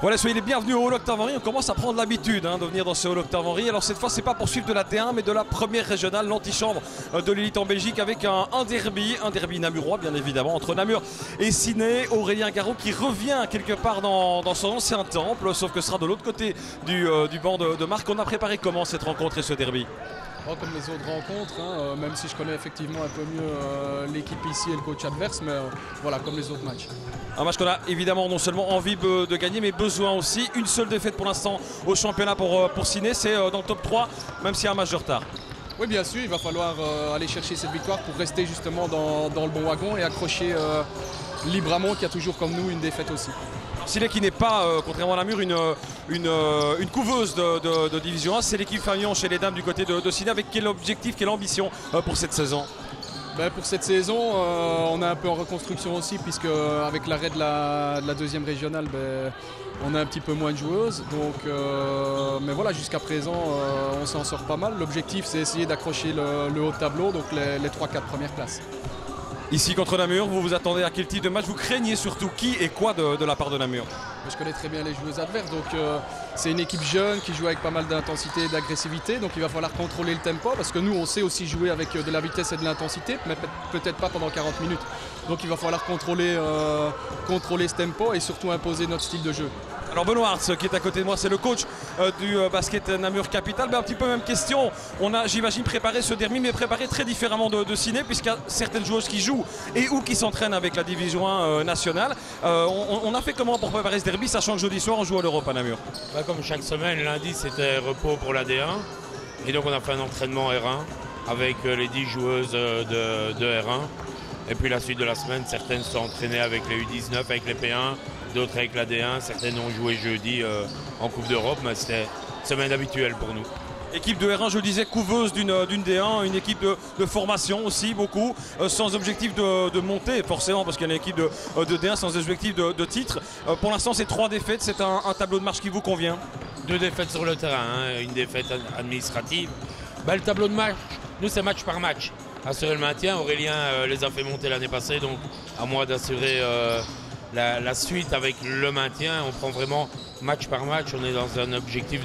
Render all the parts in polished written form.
Voilà, soyez les bienvenus au Hall Octave-Henri. On commence à prendre l'habitude de venir dans ce Hall Octave-Henri. Alors cette fois, c'est pas pour suivre de la T1, mais de la première régionale, l'antichambre de l'élite en Belgique, avec un derby namurois, bien évidemment, entre Namur et Ciney. Aurélien Garot qui revient quelque part dans son ancien temple, sauf que ce sera de l'autre côté du banc de marque. On a préparé comment cette rencontre et ce derby? Comme les autres rencontres, même si je connais effectivement un peu mieux l'équipe ici et le coach adverse, mais voilà, comme les autres matchs. Un match qu'on a évidemment non seulement envie de gagner, mais besoin aussi. Une seule défaite pour l'instant au championnat pour Ciney, c'est dans le top 3, même s'il y a un match de retard. Oui, bien sûr, il va falloir aller chercher cette victoire pour rester justement dans le bon wagon et accrocher Libramont qui a toujours comme nous une défaite aussi. Ciney qui n'est pas, contrairement à Namur, une couveuse de Division 1, c'est l'équipe Fagnon chez les dames du côté de Ciney. Avec quel objectif, quelle ambition pour cette saison? Pour cette saison, on est un peu en reconstruction aussi, puisque avec l'arrêt de la deuxième régionale, on a un petit peu moins de joueuses. Donc, mais voilà, jusqu'à présent, on s'en sort pas mal. L'objectif, c'est essayer d'accrocher le haut de tableau, donc les 3-4 premières places. Ici contre Namur, vous vous attendez à quel type de match? Vous craignez surtout qui et quoi de la part de Namur? Je connais très bien les joueuses adverses, donc c'est une équipe jeune qui joue avec pas mal d'intensité et d'agressivité, donc il va falloir contrôler le tempo, parce que nous on sait aussi jouer avec de la vitesse et de l'intensité, mais peut-être pas pendant 40 minutes. Donc il va falloir contrôler ce tempo et surtout imposer notre style de jeu. Alors Benoît Hartz qui est à côté de moi, c'est le coach du basket Namur Capital. Un petit peu même question, on a j'imagine préparé ce derby, mais préparé très différemment de Ciney, puisqu'il y a certaines joueuses qui jouent et ou qui s'entraînent avec la division 1 nationale. On a fait comment pour préparer ce derby, sachant que jeudi soir on joue à l'Europe à Namur? Comme chaque semaine, lundi c'était repos pour la D1, et donc on a fait un entraînement R1 avec les 10 joueuses de R1. Et puis la suite de la semaine, certaines sont entraînées avec les U19, avec les P1, d'autres avec la D1, certaines ont joué jeudi en Coupe d'Europe, mais c'était une semaine habituelle pour nous. Équipe de R1, je le disais, couveuse d'une D1, une équipe de formation aussi, beaucoup, sans objectif de monter, forcément, parce qu'il y a une équipe de D1 sans objectif de titre. Pour l'instant, c'est 3 défaites, c'est un tableau de marche qui vous convient? 2 défaites sur le terrain, une défaite administrative. Le tableau de match, nous c'est match par match. Assurer le maintien, Aurélien les a fait monter l'année passée, donc à moi d'assurer la suite avec le maintien. On prend vraiment match par match, on est dans un objectif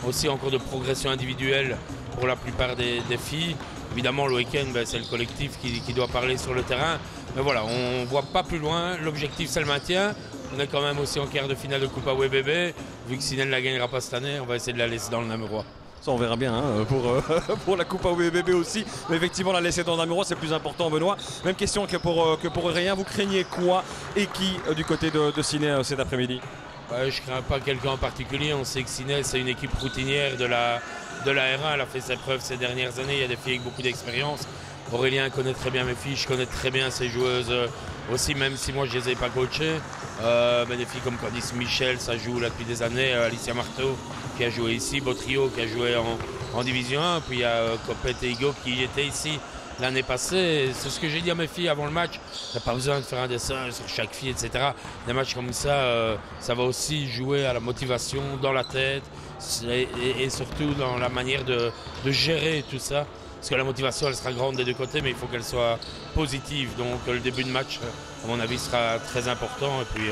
aussi encore de progression individuelle pour la plupart des filles. Évidemment le week-end c'est le collectif qui doit parler sur le terrain, mais voilà, on ne voit pas plus loin, l'objectif c'est le maintien. On est quand même aussi en quart de finale de Coupe AWBB, vu que Ciney ne la gagnera pas cette année, on va essayer de la laisser dans le Namurois. Ça on verra bien pour la Coupe AWBB aussi, mais effectivement la laisser dans Namurois c'est plus important. Benoît, même question que pour Aurélien, vous craignez quoi et qui du côté de Ciney cet après-midi? Je ne crains pas quelqu'un en particulier, on sait que Ciney c'est une équipe routinière de la R1, elle a fait ses preuves ces dernières années, il y a des filles avec beaucoup d'expérience. Aurélien connaît très bien mes filles, je connais très bien ses joueuses aussi, même si moi je ne les ai pas coachées. Des filles comme Candice Michel, ça joue là depuis des années, Alicia Marteau qui a joué ici, Botrio qui a joué en Division 1, puis il y a Copette et Higo qui étaient ici l'année passée. C'est ce que j'ai dit à mes filles avant le match, il n'y a pas besoin de faire un dessin sur chaque fille, etc. Des matchs comme ça, ça va aussi jouer à la motivation, dans la tête et surtout dans la manière de gérer tout ça. Parce que la motivation elle sera grande des deux côtés, mais il faut qu'elle soit positive. Donc le début de match, à mon avis, sera très important. Et puis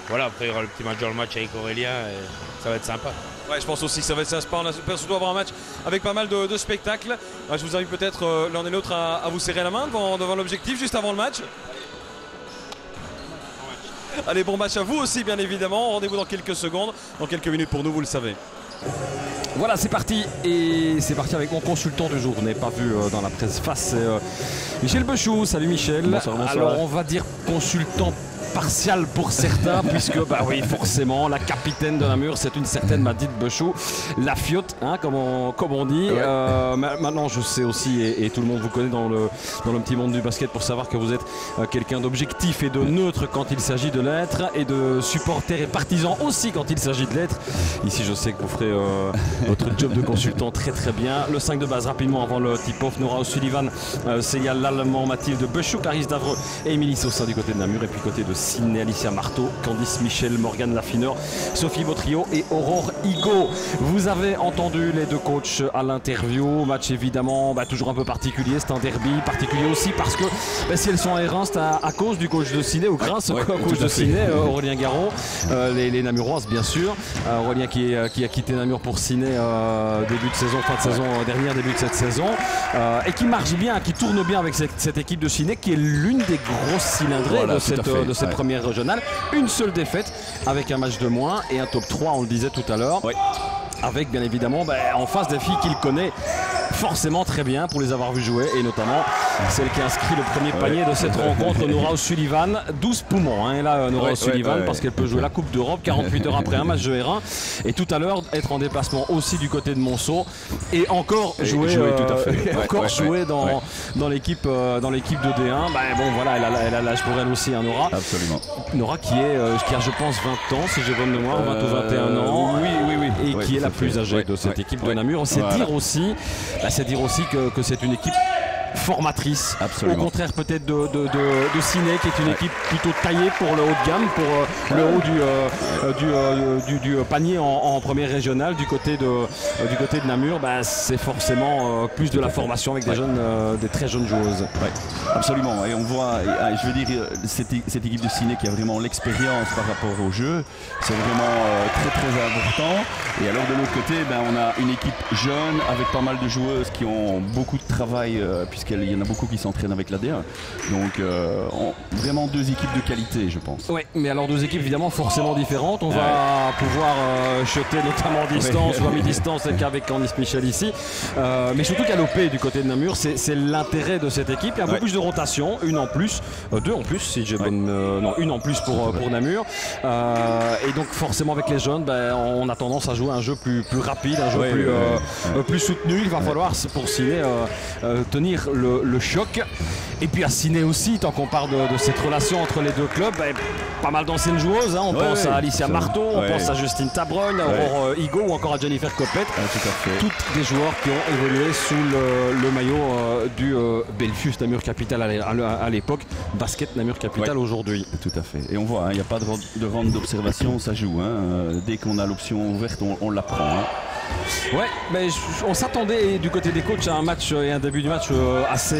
voilà, après il y aura le petit match dans le match avec Aurélien et ça va être sympa. Ouais, je pense aussi que ça va être sympa. On espère surtout avoir un match avec pas mal de spectacles. Je vous invite peut-être l'un et l'autre à vous serrer la main devant l'objectif juste avant le match. Allez, bon match à vous aussi, bien évidemment. Rendez-vous dans quelques secondes, dans quelques minutes pour nous, vous le savez. Voilà, c'est parti, et c'est parti avec mon consultant du jour. Vous n'avez pas vu dans la presse face, c'est Michel Bechou. Salut Michel. Bonsoir, bonsoir. Alors on va dire consultant partial pour certains, puisque oui, forcément la capitaine de Namur c'est une certaine Madite Bechou, la fiotte comme on dit. Ouais. Maintenant je sais aussi, et tout le monde vous connaît dans le petit monde du basket, pour savoir que vous êtes quelqu'un d'objectif et de neutre quand il s'agit de l'être, et de supporter et partisan aussi quand il s'agit de l'être. Ici je sais que vous ferez votre job de consultant très très bien. Le 5 de base rapidement avant le tip-off: Nora O'Sullivan, Célia Lallemand, Mathilde Bechou, Clarisse Davreux et Émilie Sosa du côté de Namur, et puis côté de Ciné, Alicia Marteau, Candice Michel, Morgane Laffineur, Sophie Vautrio et Aurore Higo. Vous avez entendu les deux coachs à l'interview. Match évidemment toujours un peu particulier, c'est un derby particulier aussi parce que si elles sont à R1, c'est à cause du coach de Ciné ou grâce au coach de Ciné, Aurélien Garot, les Namuroises bien sûr. Aurélien qui a quitté Namur pour Ciné début de saison, fin de saison dernière, début de cette saison, et qui marche bien, qui tourne bien avec cette équipe de Ciné qui est l'une des grosses cylindrées de cette première régionale. Une seule défaite avec un match de moins et un top 3, on le disait tout à l'heure. Avec bien évidemment en face des filles qu'il connaît forcément très bien pour les avoir vues jouer, et notamment celle qui a inscrit le premier panier de cette rencontre, Nora O'Sullivan, 12 poumons, et là Nora O'Sullivan parce qu'elle peut jouer la Coupe d'Europe 48 heures après un match de R1, et tout à l'heure être en déplacement aussi du côté de Monceau et encore jouer dans l'équipe de D1. Elle a l'âge pour elle aussi, Nora. Absolument. Nora qui a je pense 20 ans si j'ai bonne mémoire, 20 ou 21 ans, et qui est la plus âgée de cette équipe de Namur. C'est dire aussi que c'est une équipe formatrice. Absolument. Au contraire peut-être de Ciné, qui est une équipe plutôt taillée pour le haut de gamme, pour le haut du panier en première régionale. Du côté de Namur, c'est forcément plus de la formation avec des très jeunes joueuses. Absolument, et on voit, je veux dire, cette équipe de Ciné qui a vraiment l'expérience par rapport au jeu, c'est vraiment très très important. Et alors de l'autre côté, on a une équipe jeune avec pas mal de joueuses qui ont beaucoup de travail, puisqu'il y en a beaucoup qui s'entraînent avec l'AD1. Donc vraiment deux équipes de qualité, je pense. Oui, mais alors deux équipes évidemment forcément différentes. On va pouvoir chuter notamment en distance ou à mi-distance avec Candice Michel ici. Mais surtout qu'à l'OP du côté de Namur, c'est l'intérêt de cette équipe. Il y a un peu plus de rotation, une en plus, deux en plus si j'ai une en plus pour Namur. Et donc forcément avec les jeunes, on a tendance à jouer un jeu plus rapide, un jeu plus soutenu. Il va falloir pour Ciné tenir le choc. Et puis à Ciné aussi, tant qu'on parle de cette relation entre les deux clubs, pas mal d'anciennes joueuses. On pense à Alicia Marteau, on pense à Justine Tabrogne, à Aurore Higo ou encore à Jennifer Copette. Toutes des joueurs qui ont évolué sous le maillot du Belfius Namur Capital à l'époque, basket Namur Capital aujourd'hui. Tout à fait. Et on voit, il n'y a pas de rente d'observation, ça joue. Dès qu'on a l'option ouverte, on la prend. Ouais, mais on s'attendait du côté des coachs à un match et un début du match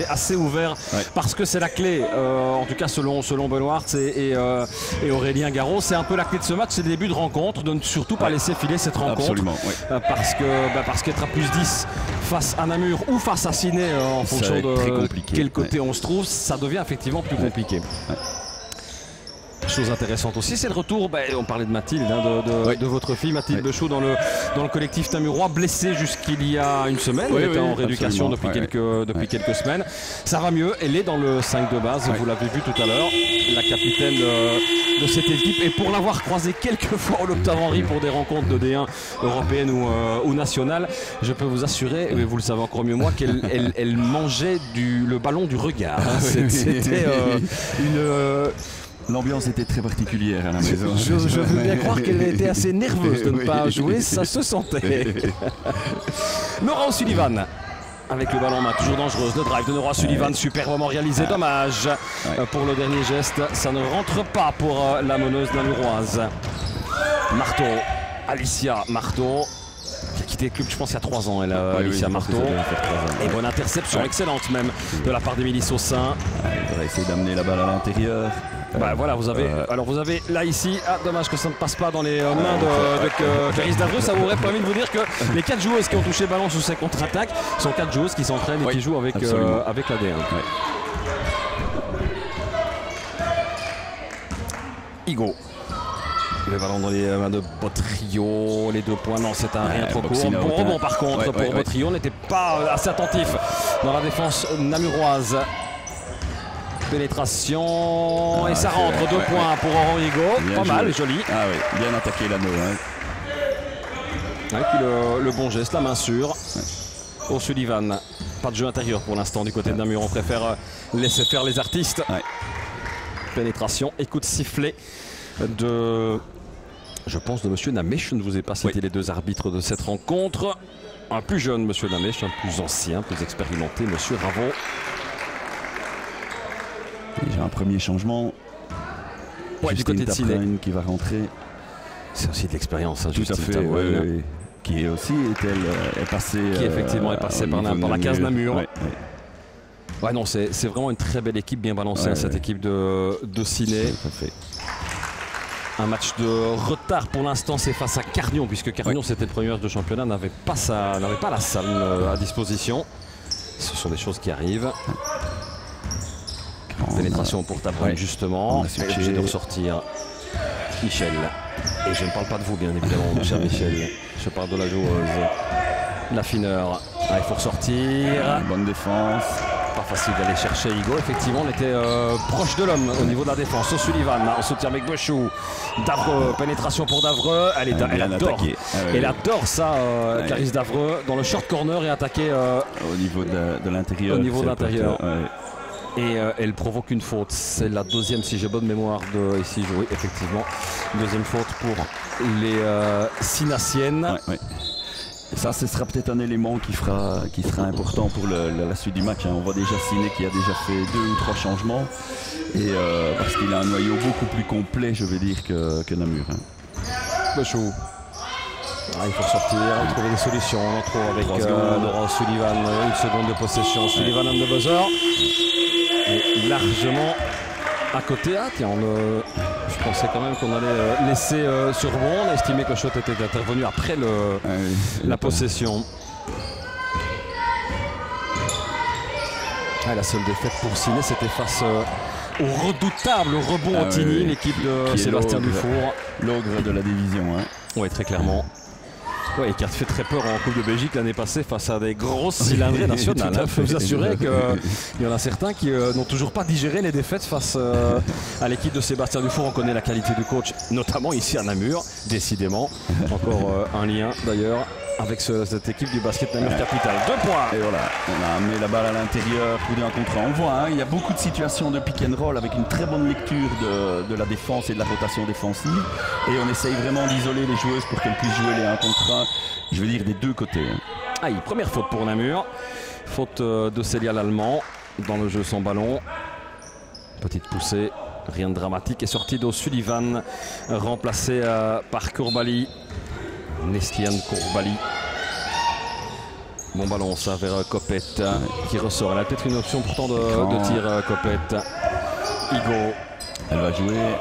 assez ouvert, parce que c'est la clé, en tout cas selon Benoît et Aurélien Garot, c'est un peu la clé de ce match, c'est le début de rencontre, de ne surtout pas laisser filer cette rencontre. Absolument, parce qu'être à plus 10 face à Namur ou face à Ciné, en fonction de quel côté on se trouve, ça devient effectivement plus compliqué. Chose intéressante aussi, c'est le retour, on parlait de Mathilde, de votre fille Mathilde Bechot dans le collectif namurois, blessée jusqu'il y a une semaine. Elle était en rééducation depuis quelques semaines. Ça va mieux, elle est dans le 5 de base, vous l'avez vu tout à l'heure, la capitaine de cette équipe. Et pour l'avoir croisée quelques fois au L'Octave Henry pour des rencontres de D1 européennes ou nationales, je peux vous assurer, et vous le savez encore mieux moi, qu'elle mangeait le ballon du regard. C'était l'ambiance était très particulière à la maison. Je veux bien croire qu'elle était assez nerveuse de ne pas jouer, ça se sentait. Nora O'Sullivan avec le ballon en main, toujours dangereuse. Le drive de Nora O'Sullivan, superbement réalisé. Dommage pour le dernier geste. Ça ne rentre pas pour la meneuse namuroise. Marteau, Alicia Marteau, qui a quitté le club, je pense, il y a 3 ans. Alicia Marteau. Et bonne interception, excellente même, de la part d'Émilie Saussin. Elle va essayer d'amener la balle à l'intérieur. Voilà, vous avez là ici, dommage que ça ne passe pas dans les mains de Clarisse Davreux. Ça vous aurait permis de vous dire que les 4 joueuses qui ont touché le ballon sous ces contre-attaques sont 4 joueuses qui s'entraînent et qui jouent avec l'AD1. Higo. Le ballon dans les mains de Botrio, les 2 points, non, c'est un rien trop court. Bon rebond par contre pour Botrio, n'était pas assez attentif dans la défense namuroise. Pénétration et ça rentre, 2 points pour Aurore Higo, pas mal, joli. Bien attaqué l'anneau. Et puis le bon geste, la main sûre. O'Sullivan, pas de jeu intérieur pour l'instant du côté de Namur, on préfère laisser faire les artistes. Pénétration et coup de sifflet je pense de monsieur Namèche. Je ne vous ai pas cité les 2 arbitres de cette rencontre. Un plus jeune monsieur Namèche, un plus ancien, plus expérimenté monsieur Ravon. Déjà un premier changement. Ouais, du côté de Ciné. Qui va rentrer. C'est aussi de l'expérience, hein, Tout à fait, ouais. Qui est aussi est passé. Qui effectivement est passé par la case Namur. Ouais, non, c'est vraiment une très belle équipe, bien balancée, cette équipe de Ciné. Tout à fait. Un match de retard pour l'instant, c'est face à Carnion, puisque Carnion, c'était le premier match de championnat, n'avait pas la salle à disposition. Ce sont des choses qui arrivent. Pénétration pour Tabrun, justement. Obligé de ressortir Michel. Et je ne parle pas de vous, bien évidemment, mon cher Michel. Je parle de la joueuse. L'affineur. Il faut ressortir. Bonne défense. Pas facile d'aller chercher Igo. Effectivement, on était proche de l'homme au niveau de la défense. O'Sullivan en soutien avec Bechou. Davreux, pénétration pour Davreux. Elle adore. Elle adore ça, Clarisse Davreux, dans le short corner et attaquer au niveau de l'intérieur. Au niveau de l'intérieur. Et elle provoque une faute. C'est la deuxième, si j'ai bonne mémoire, ici. Oui, effectivement. Deuxième faute pour les Sinassiennes. Et ça, ce sera peut-être un élément qui sera important pour la suite du match. On voit déjà Ciné qui a déjà fait 2 ou 3 changements. Et parce qu'il a un noyau beaucoup plus complet, je vais dire, que Namur. Bechou. Il faut sortir, trouver des solutions. On en trouve avec Laurent Sullivan. 1 seconde de possession. Sullivan on the buzzer. Et largement à côté. Tiens, je pensais quand même qu'on allait laisser sur rebond. On a estimé que le shot était intervenu après la possession. La seule défaite pour Ciné, c'était face au redoutable rebond Ottigny, l'équipe de Sébastien Dufour. L'ogre de la division. Oui, très clairement. Oui, qui a fait très peur en Coupe de Belgique l'année passée face à des grosses cylindrées nationales. Il faut vous assurer qu'il y en a certains qui n'ont toujours pas digéré les défaites face à l'équipe de Sébastien Dufour. On connaît la qualité du coach, notamment ici à Namur, décidément. Encore un lien d'ailleurs avec cette équipe du basket Namur Capital. 2 points. Et voilà, on a amené la balle à l'intérieur, coup d'un contre un. On voit, il y a beaucoup de situations de pick and roll avec une très bonne lecture de la défense et de la rotation défensive. Et on essaye vraiment d'isoler les joueuses pour qu'elles puissent jouer les 1 contre 1. Je veux dire des 2 côtés. Première faute pour Namur. Faute de Célia l'Allemand dans le jeu sans ballon. Petite poussée, rien de dramatique. Et sortie d'O'Sullivan, remplacé par Courbali. Nestiane Courbali. Bon ballon, ça vers Copette qui ressort. Elle a peut-être une option pourtant de tir, Copette. Igo. Elle va jouer.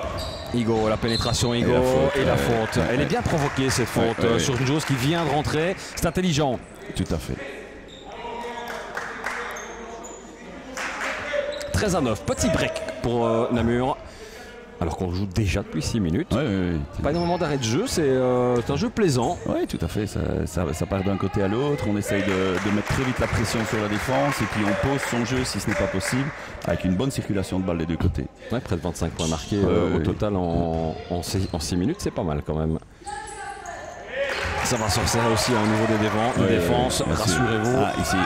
Igo, la pénétration Igo et la faute. Elle est bien provoquée cette faute sur une joueuse qui vient de rentrer. C'est intelligent. Tout à fait. 13-9. Petit break pour Namur. Alors qu'on joue déjà depuis 6 minutes. Pas énormément d'arrêt de jeu, c'est un jeu plaisant. Oui, tout à fait. Ça part d'un côté à l'autre. On essaye de mettre très vite la pression sur la défense et puis on pose son jeu si ce n'est pas possible, avec une bonne circulation de balles des 2 côtés. Près de 25 points marqués au total en 6 minutes, c'est pas mal quand même. Ça va sortir aussi au niveau des défenses, rassurez-vous. Ici,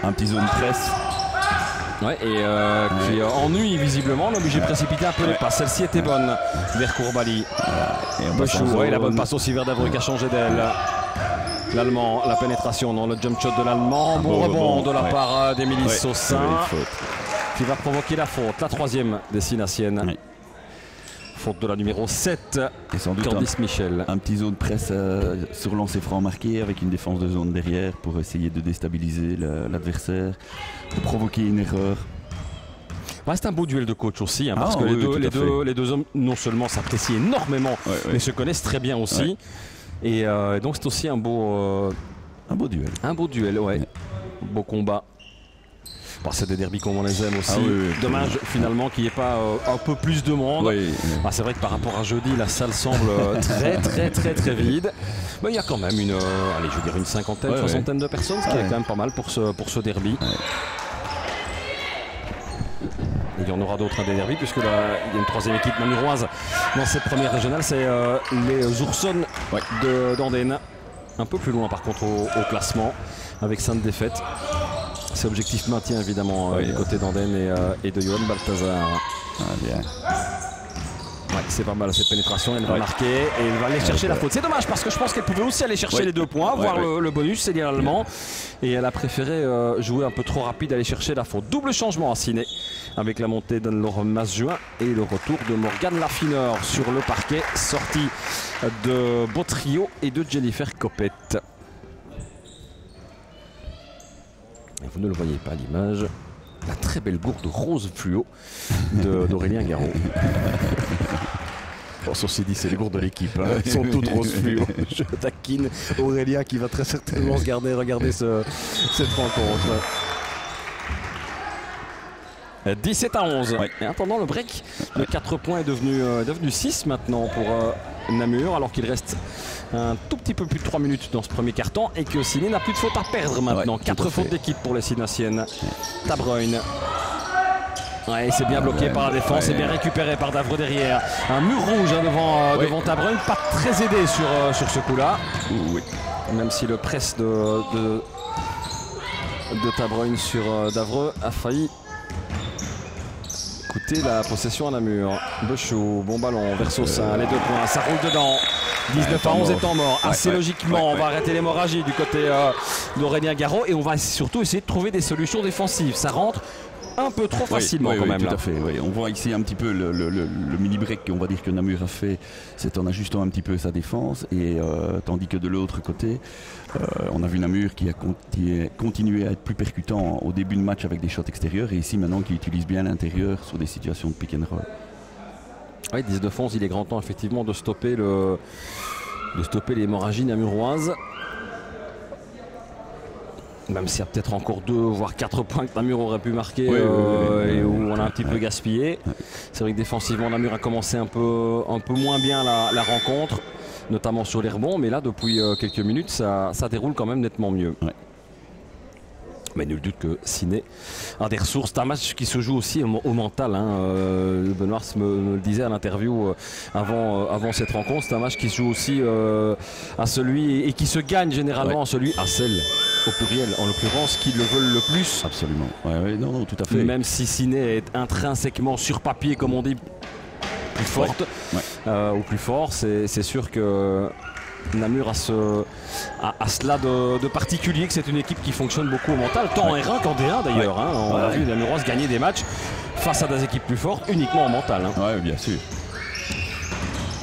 un petit zone presse. Qui ennuie visiblement, on est obligé de précipiter un peu les passes. Celle-ci était bonne vers Courbali. La bonne passe aussi vers Davreux qui a changé d'aile. L'Allemand, la pénétration dans le jump shot de l'Allemand. Bon rebond de la part d'Émilie Saussin qui va provoquer la faute. La 3e des Sinassiennes. Faute de la numéro 7, et sans doute Candice Michel. Un petit zone presse sur lancer franc marqué avec une défense de zone derrière pour essayer de déstabiliser l'adversaire, de provoquer une erreur. C'est un beau duel de coach aussi, parce que les deux hommes non seulement s'apprécient énormément, mais se connaissent très bien aussi. Et donc c'est aussi un beau duel. Un beau duel, beau combat. C'est des derbys comme on les aime aussi. Dommage finalement qu'il n'y ait pas un peu plus de monde. C'est vrai que par rapport à jeudi, la salle semble très vide. Mais il y a quand même une cinquantaine, soixantaine de personnes, ce qui est quand même pas mal pour ce derby. Et il y en aura d'autres des derbys, puisque là, il y a une 3e équipe namuroise dans cette première régionale, c'est les Oursonnes d'Andenne. Un peu plus loin par contre au classement, avec 5 défaites. C'est objectif maintien évidemment du côté d'Andenne et de Johan Balthazar. c'est pas mal cette pénétration, elle va marquer et elle va aller chercher la faute. C'est dommage parce que je pense qu'elle pouvait aussi aller chercher les 2 points, voire le bonus, c'est l'allemand. Et elle a préféré jouer un peu trop rapide, aller chercher la faute. Double changement à Ciné avec la montée d'Anne-Laure Masjuin et le retour de Morgane Laffineur sur le parquet, sortie de Botrio et de Jennifer Copette. Vous ne le voyez pas à l'image. La très belle gourde rose fluo d'Aurélien Garot. Bon, ceci dit, c'est les gourdes de l'équipe. Hein. Elles sont toutes roses fluo. Je taquine Aurélien qui va très certainement regarder cette rencontre. 17-11. Et en attendant le break, le 4 points est devenu 6 maintenant pour Namur, alors qu'il reste un tout petit peu plus de 3 minutes dans ce premier quart-temps et que Ciné n'a plus de fautes à perdre maintenant. 4 fautes d'équipe pour les Cinassiennes. Tabreune. Ouais, c'est bien bloqué par la défense, c'est bien récupéré par Davreux derrière. Un mur rouge devant Tabreune, pas très aidé sur ce coup-là. Même si le press de Tabreune sur Davreux a failli coûter la possession à Namur. Bechou, bon ballon vers Saussin, les 2 points, ça roule dedans. 19-11 étant mort. Assez logiquement, on va arrêter l'hémorragie du côté d'Aurélien Garot et on va surtout essayer de trouver des solutions défensives. Ça rentre un peu trop facilement quand même. Tout à fait. On voit ici un petit peu le mini-break qu'on va dire que Namur a fait, c'est en ajustant un petit peu sa défense et tandis que de l'autre côté, on a vu Namur qui a continué à être plus percutant au début de match avec des shots extérieurs et ici maintenant qui utilise bien l'intérieur sur des situations de pick and roll. Oui, 19-11, il est grand temps effectivement de stopper l'hémorragie namuroise. Même s'il y a peut-être encore 2 voire 4 points que Namur aurait pu marquer et où on a un petit peu gaspillé. C'est vrai que défensivement Namur a commencé un peu moins bien la rencontre, notamment sur les rebonds, mais là depuis quelques minutes ça déroule quand même nettement mieux. Mais nul doute que Ciné a des ressources. C'est un match qui se joue aussi au mental. Benoît me le disait à l'interview avant cette rencontre. C'est un match qui se joue aussi à celui et qui se gagne généralement à celui à celle au pluriel en l'occurrence qui le veulent le plus. Absolument. Non, tout à fait. Même si Ciné est intrinsèquement sur papier comme on dit plus forte ou plus fort, c'est sûr que Namur a cela de particulier que c'est une équipe qui fonctionne beaucoup au mental, tant en R1 qu'en D1 d'ailleurs. On a vu Namuroise gagner des matchs face à des équipes plus fortes uniquement en mental. Bien sûr.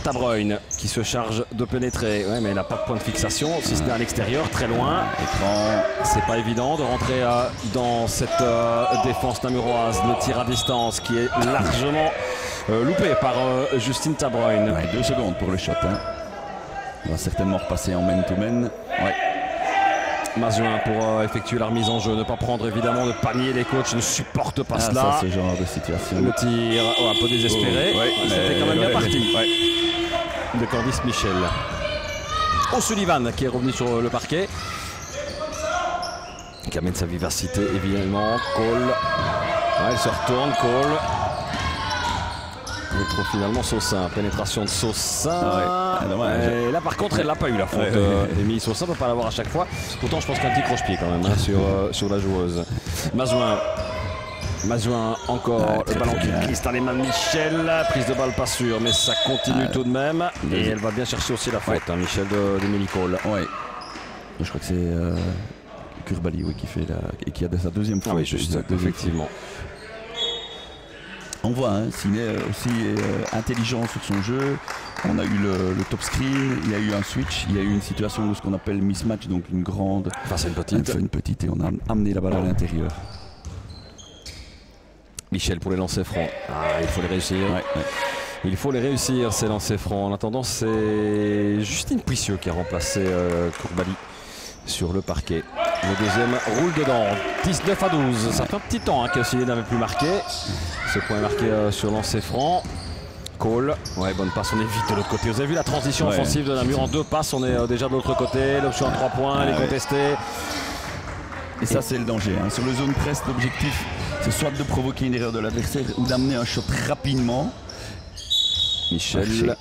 Tabreune qui se charge de pénétrer, mais il n'a pas de point de fixation, si ce n'est à l'extérieur, très loin. C'est pas évident de rentrer dans cette défense namuroise. Le tir à distance qui est largement loupé par Justine Tabreune. 2 secondes pour le shot. On va certainement repasser en man-to-man. Masjuin pour effectuer la remise en jeu, ne pas prendre évidemment de panier, les coachs ne supportent pas cela. Ce genre de situation. Le tir un peu désespéré, c'était quand même bien parti. De Candice Michel. O'Sullivan qui est revenu sur le parquet, qui amène sa vivacité évidemment. Cole, elle se retourne, Cole. Il trouve finalement Saussin, pénétration de Saussin. Et là par contre elle n'a pas eu la faute. Émilie Saussin ne peut pas l'avoir à chaque fois. Pourtant je pense qu'un petit croche-pied quand même sur la joueuse. Masjuin encore, le ballon qui glisse dans les mains de Michel. Prise de balle pas sûre mais ça continue tout de même. Et elle va bien chercher aussi la faute, Michel de Mélicole. Je crois que c'est Kurbali qui fait et qui a sa deuxième fois. Effectivement. On voit Ciné aussi intelligent sur son jeu. On a eu le top screen, il y a eu un switch, il y a eu une situation de ce qu'on appelle mismatch, donc une grande face à une petite et on a amené la balle à l'intérieur. Michel pour les lancers francs. Il faut les réussir. Il faut les réussir ces lancers francs. En attendant, c'est Justine Puissieux qui a remplacé Kurbali sur le parquet. Le deuxième roule dedans. 19-12. Ça fait un petit temps que Ciné n'avait plus marqué. Ce point est marqué sur lancer franc. Cole. Bonne passe, on est vite de l'autre côté. Vous avez vu la transition offensive de Namur en 2 passes. On est déjà de l'autre côté. L'option à 3 points, elle est contestée. Et ça, c'est le danger. Sur le zone presse, l'objectif, c'est soit de provoquer une erreur de l'adversaire ou d'amener un shot rapidement. Michel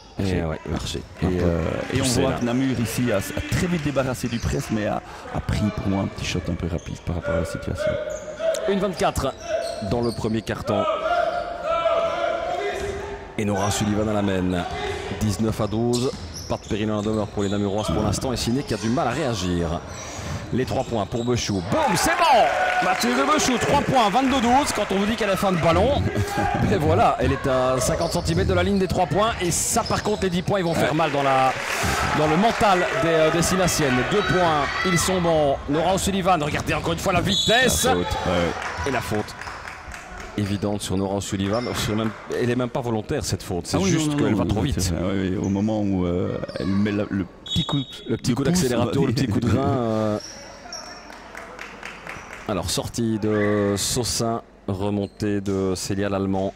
marché. Et on voit que Namur ici a très vite débarrassé du press mais a pris pour moi un petit shot un peu rapide par rapport à la situation. 1-24 dans le premier quart-temps. Et Nora Sullivan à la mène. 19 à 12. Pas de péril dans la demeure pour les Namuroises pour l'instant. Et Ciné qui a du mal à réagir. Les 3 points pour Bechou. Boum, c'est bon! Mathilde Bechou, 3 points, 22-12. Quand on vous dit qu'elle a fin de ballon. Et voilà, elle est à 50 cm de la ligne des 3 points. Et ça, par contre, les 10 points, ils vont faire mal dans le mental des Sinassiennes. 2 points, ils sont bons. Nora O'Sullivan, regardez encore une fois la vitesse. Et la faute évidente sur Nora O'Sullivan. Elle n'est même pas volontaire, cette faute. C'est juste qu'elle va trop vite. Oui, au moment où elle met le petit coup d'accélérateur, le petit coup de rein. Alors, sortie de Saussin, remontée de Célia Lallemand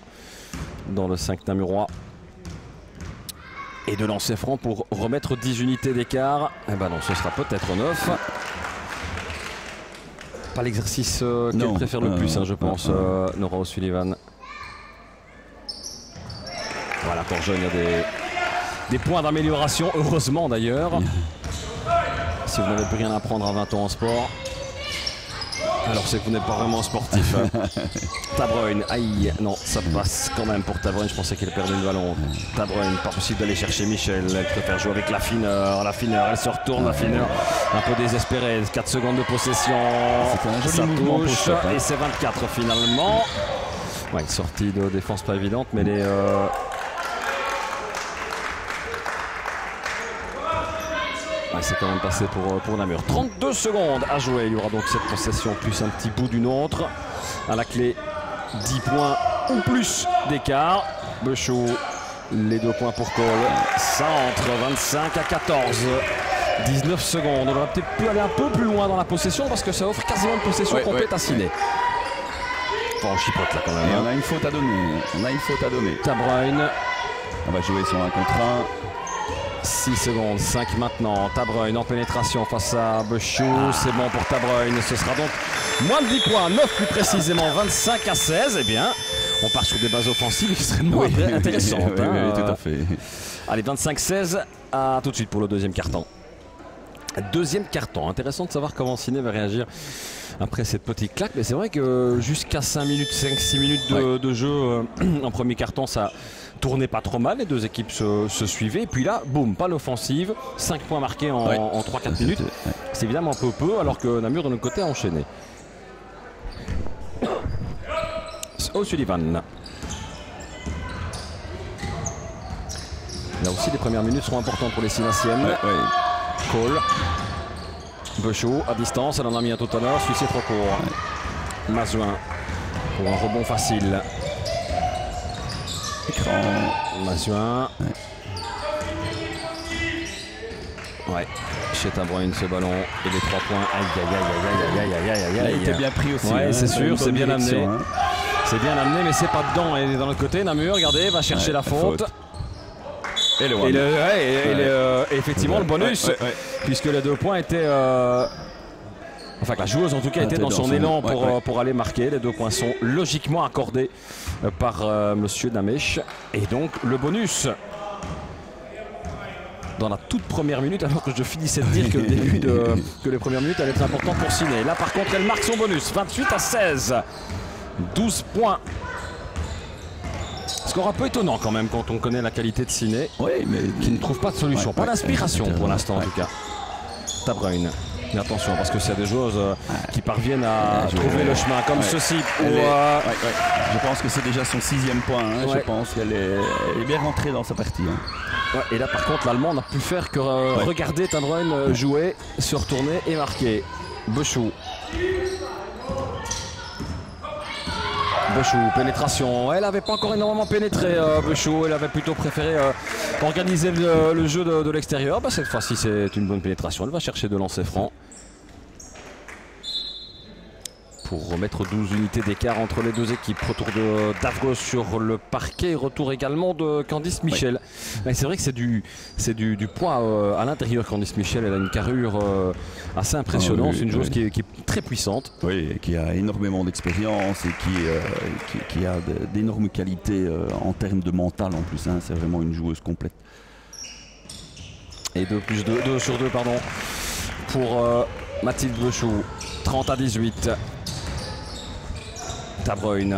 dans le 5 namurois. Et de lancer franc pour remettre 10 unités d'écart. Eh ben non, ce sera peut-être 9. Pas l'exercice qu'elle préfère le plus, je pense, Nora O'Sullivan. Voilà, pour jeune, il y a des points d'amélioration, heureusement d'ailleurs. Si vous n'avez plus rien à apprendre à 20 ans en sport, alors c'est que vous n'êtes pas vraiment sportif. Tabreuil, aïe, non, ça passe quand même pour Tabreuil. Je pensais qu'elle perdait le ballon. Tabreuil, pas possible d'aller chercher Michel. Elle préfère jouer avec la fineur. Elle se retourne, la fineur, un peu désespérée. 4 secondes de possession. Ça touche. Et c'est 24 finalement. Ouais, une sortie de défense pas évidente, mais les. C'est quand même passé pour Namur. 32 secondes à jouer. Il y aura donc cette possession plus un petit bout d'une autre. À la clé, 10 points ou plus d'écart. Bechou, les 2 points pour Cole. Ça entre 25 à 14. 19 secondes. On aurait peut-être pu aller un peu plus loin dans la possession parce que ça offre quasiment une possession complète à Ciné. Enfin, on chipote là quand même. Et on a une faute à donner. Tabreuil. On va jouer sur 1 contre 1. 6 secondes, 5 maintenant. Tabreuil en pénétration face à Bechou. C'est bon pour Tabreuil. Ce sera donc moins de 10 points, 9 plus précisément, 25 à 16. Eh bien, on part sur des bases offensives extrêmement intéressantes. Oui, tout à fait. Allez, 25-16. À tout de suite pour le deuxième carton. Deuxième carton. Intéressant de savoir comment Ciné va réagir après cette petite claque. Mais c'est vrai que jusqu'à 5-6 minutes de jeu en premier carton, ça tournait pas trop mal. Les deux équipes se suivaient. Et puis là, boum, pas l'offensive. 5 points marqués en 3-4 minutes. C'est évidemment un peu, alors que Namur de notre côté a enchaîné. O'Sullivan. Là aussi, les premières minutes seront importantes pour les Sinassiennes. Cole. Bechou à distance, elle en a mis un tout à l'heure. Celui-ci est trop court. Mazouin pour un rebond facile. Écran. Mazouin. Ouais. Chez Tabreuil, ce ballon et les 3 points. Aïe. Il était bien pris aussi. Ouais, c'est sûr, c'est bien amené. C'est bien amené, mais c'est pas dedans. Elle est dans l'autre côté. Namur, regardez, va chercher la faute. Et effectivement le bonus, puisque les 2 points étaient... Enfin que la joueuse en tout cas était dans son élan pour aller marquer. Les 2 points sont logiquement accordés par Monsieur Namèche. Et donc le bonus dans la toute première minute, alors que je finissais de dire que le début que les premières minutes allaient être importantes pour Ciné. Là par contre elle marque son bonus, 28-16. 12 points. Score un peu étonnant quand même quand on connaît la qualité de Ciné, qui ne trouve pas de solution, pas d'inspiration pour l'instant en tout cas. Tabreuil. Mais attention parce que c'est des joueuses qui parviennent à trouver le chemin comme ceci. Je pense que c'est déjà son 6e point. Je pense qu'elle est bien rentrée dans sa partie. Et là par contre l'Allemand n'a pu faire que regarder Tabreuil jouer, se retourner et marquer. Bechou. Bechou, pénétration. Elle n'avait pas encore énormément pénétré, Bechou. Elle avait plutôt préféré organiser le jeu de l'extérieur. Cette fois-ci, c'est une bonne pénétration. Elle va chercher de lancer franc pour remettre 12 unités d'écart entre les deux équipes. Retour de Davros sur le parquet. Retour également de Candice Michel. C'est vrai que c'est du poids à l'intérieur. Candice Michel, elle a une carrure assez impressionnante. C'est une joueuse qui est très puissante. Oui, qui a énormément d'expérience et qui a d'énormes qualités en termes de mental en plus. C'est vraiment une joueuse complète. Et 2 sur 2 pardon, pour Mathilde Bechou. 30-18. Tabreuil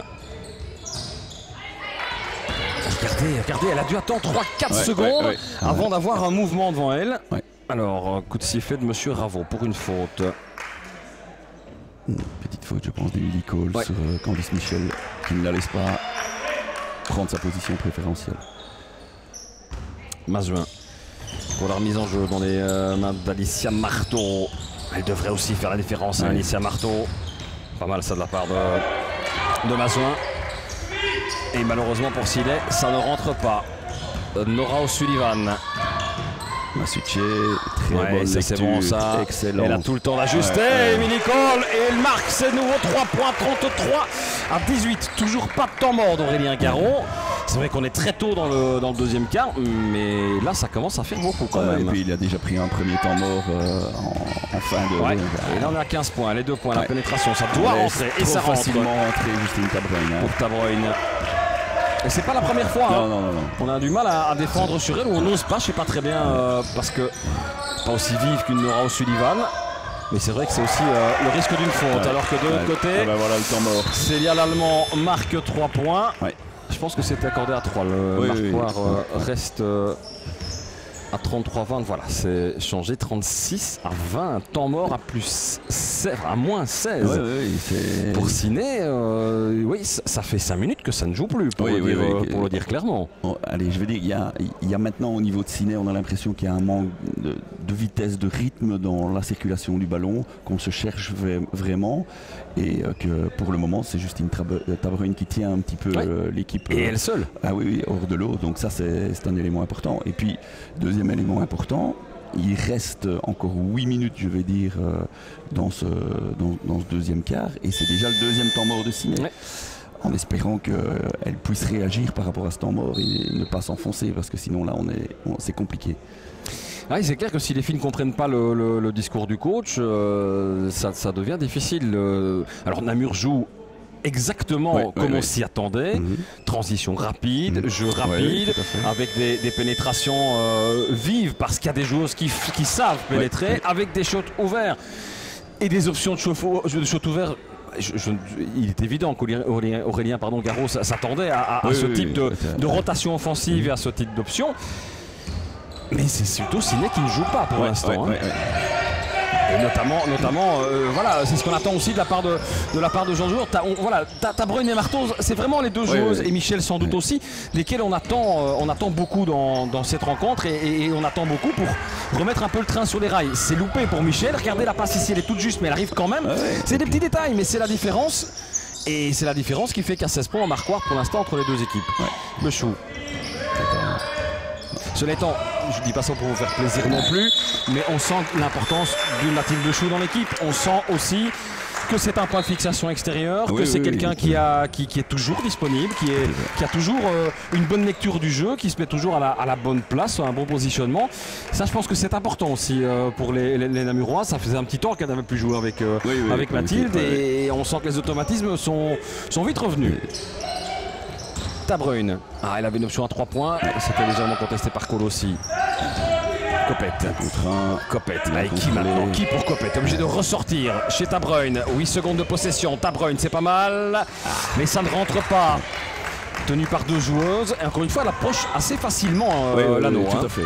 regardez, elle a dû attendre 3-4 secondes avant d'avoir un mouvement devant elle. Ouais. Alors, coup de sifflet de Monsieur Raveau pour une faute. Une petite faute, je pense, d'Emily Cole sur Candice Michel, qui ne la laisse pas prendre sa position préférentielle. Mazuin pour la remise en jeu dans les mains d'Alicia Marteau. Elle devrait aussi faire la différence, Alicia Marteau. Pas mal ça de la part de Mazuin. Et malheureusement pour Silet, ça ne rentre pas. Nora O'Sullivan. Masucci, très bonne lecture, c'est bon ça. Excellent. Elle a tout le temps d'ajuster. Emily Cole et elle marque ses nouveaux 3 points, 33 à 18. Toujours pas de temps mort d'Aurélien Garot. C'est vrai qu'on est très tôt dans le deuxième quart, mais là ça commence à faire beaucoup quand même. Et puis il a déjà pris un premier temps mort en fin de. Et là on est à 15 points, les 2 points, la pénétration, ça doit rentrer et ça rentre. Facilement rentrer Justine Tabreune. Pour Tabreune. Et c'est pas la première fois. Non. On a du mal à défendre sur elle, ou on n'ose pas, je sais pas très bien, parce que pas aussi vive qu'une Nora O'Sullivan. Mais c'est vrai que c'est aussi le risque d'une faute. Alors que de l'autre côté, voilà le temps mort. Célia Lallemand marque 3 points. Ouais. Je pense que c'était accordé à 3. Le marquoir reste à 33-20. Voilà, c'est changé 36 à 20. Temps mort à à moins 16. Pour Ciné, ça fait 5 minutes que ça ne joue plus, pour le dire clairement. Bon, allez, je veux dire, il y a maintenant au niveau de Ciné, on a l'impression qu'il y a un manque de vitesse, de rythme dans la circulation du ballon, qu'on se cherche vraiment. Et que pour le moment, c'est Justine Tabreune qui tient un petit peu l'équipe. Et elle seule. Ah oui, hors de l'eau. Donc ça, c'est un élément important. Et puis, deuxième élément important, il reste encore 8 minutes, je vais dire, dans ce deuxième quart. Et c'est déjà le deuxième temps mort de Ciné. Ouais. En espérant qu'elle puisse réagir par rapport à ce temps mort et ne pas s'enfoncer. Parce que sinon, là, c'est compliqué. Oui, c'est clair que si les filles ne comprennent pas le discours du coach, ça devient difficile. Alors Namur joue exactement comme on s'y attendait. Transition rapide, jeu rapide, avec des pénétrations vives, parce qu'il y a des joueuses qui savent pénétrer, avec des shots ouverts et des options de shots ouverts. Il est évident qu'Aurélien Garot s'attendait à ce type de rotation offensive et à ce type d'option. Mais c'est surtout Ciné qui ne joue pas pour l'instant. Et notamment voilà, c'est ce qu'on attend aussi de la part de Jean Joueur. Tabreune et Marteau, c'est vraiment les deux joueuses, et Michel sans doute aussi, desquelles on attend beaucoup dans cette rencontre, et on attend beaucoup pour remettre un peu le train sur les rails. C'est loupé pour Michel, regardez la passe ici, elle est toute juste, mais elle arrive quand même. C'est des petits détails, mais c'est la différence. Et c'est la différence qui fait qu'à 16 points en marquoir pour l'instant entre les deux équipes. Bechou. Cela étant, je ne dis pas ça pour vous faire plaisir non plus, mais on sent l'importance d'une Mathilde Bechou dans l'équipe. On sent aussi que c'est un point de fixation extérieur, que c'est quelqu'un qui est toujours disponible, qui a toujours une bonne lecture du jeu, qui se met toujours à la bonne place, à un bon positionnement. Ça, je pense que c'est important aussi pour les Namurois. Ça faisait un petit temps qu'elle n'avait plus joué avec Mathilde, et on sent que les automatismes sont vite revenus. Tabreune. Elle avait une option à 3 points. C'était légèrement contesté par Colossi. Copette. Qui maintenant? Qui pour Copette? Obligé de ressortir chez Tabreune. 8 secondes de possession. Tabreune, c'est pas mal. Mais ça ne rentre pas. Tenu par deux joueuses. Et encore une fois, elle approche assez facilement l'anneau. Tout à fait.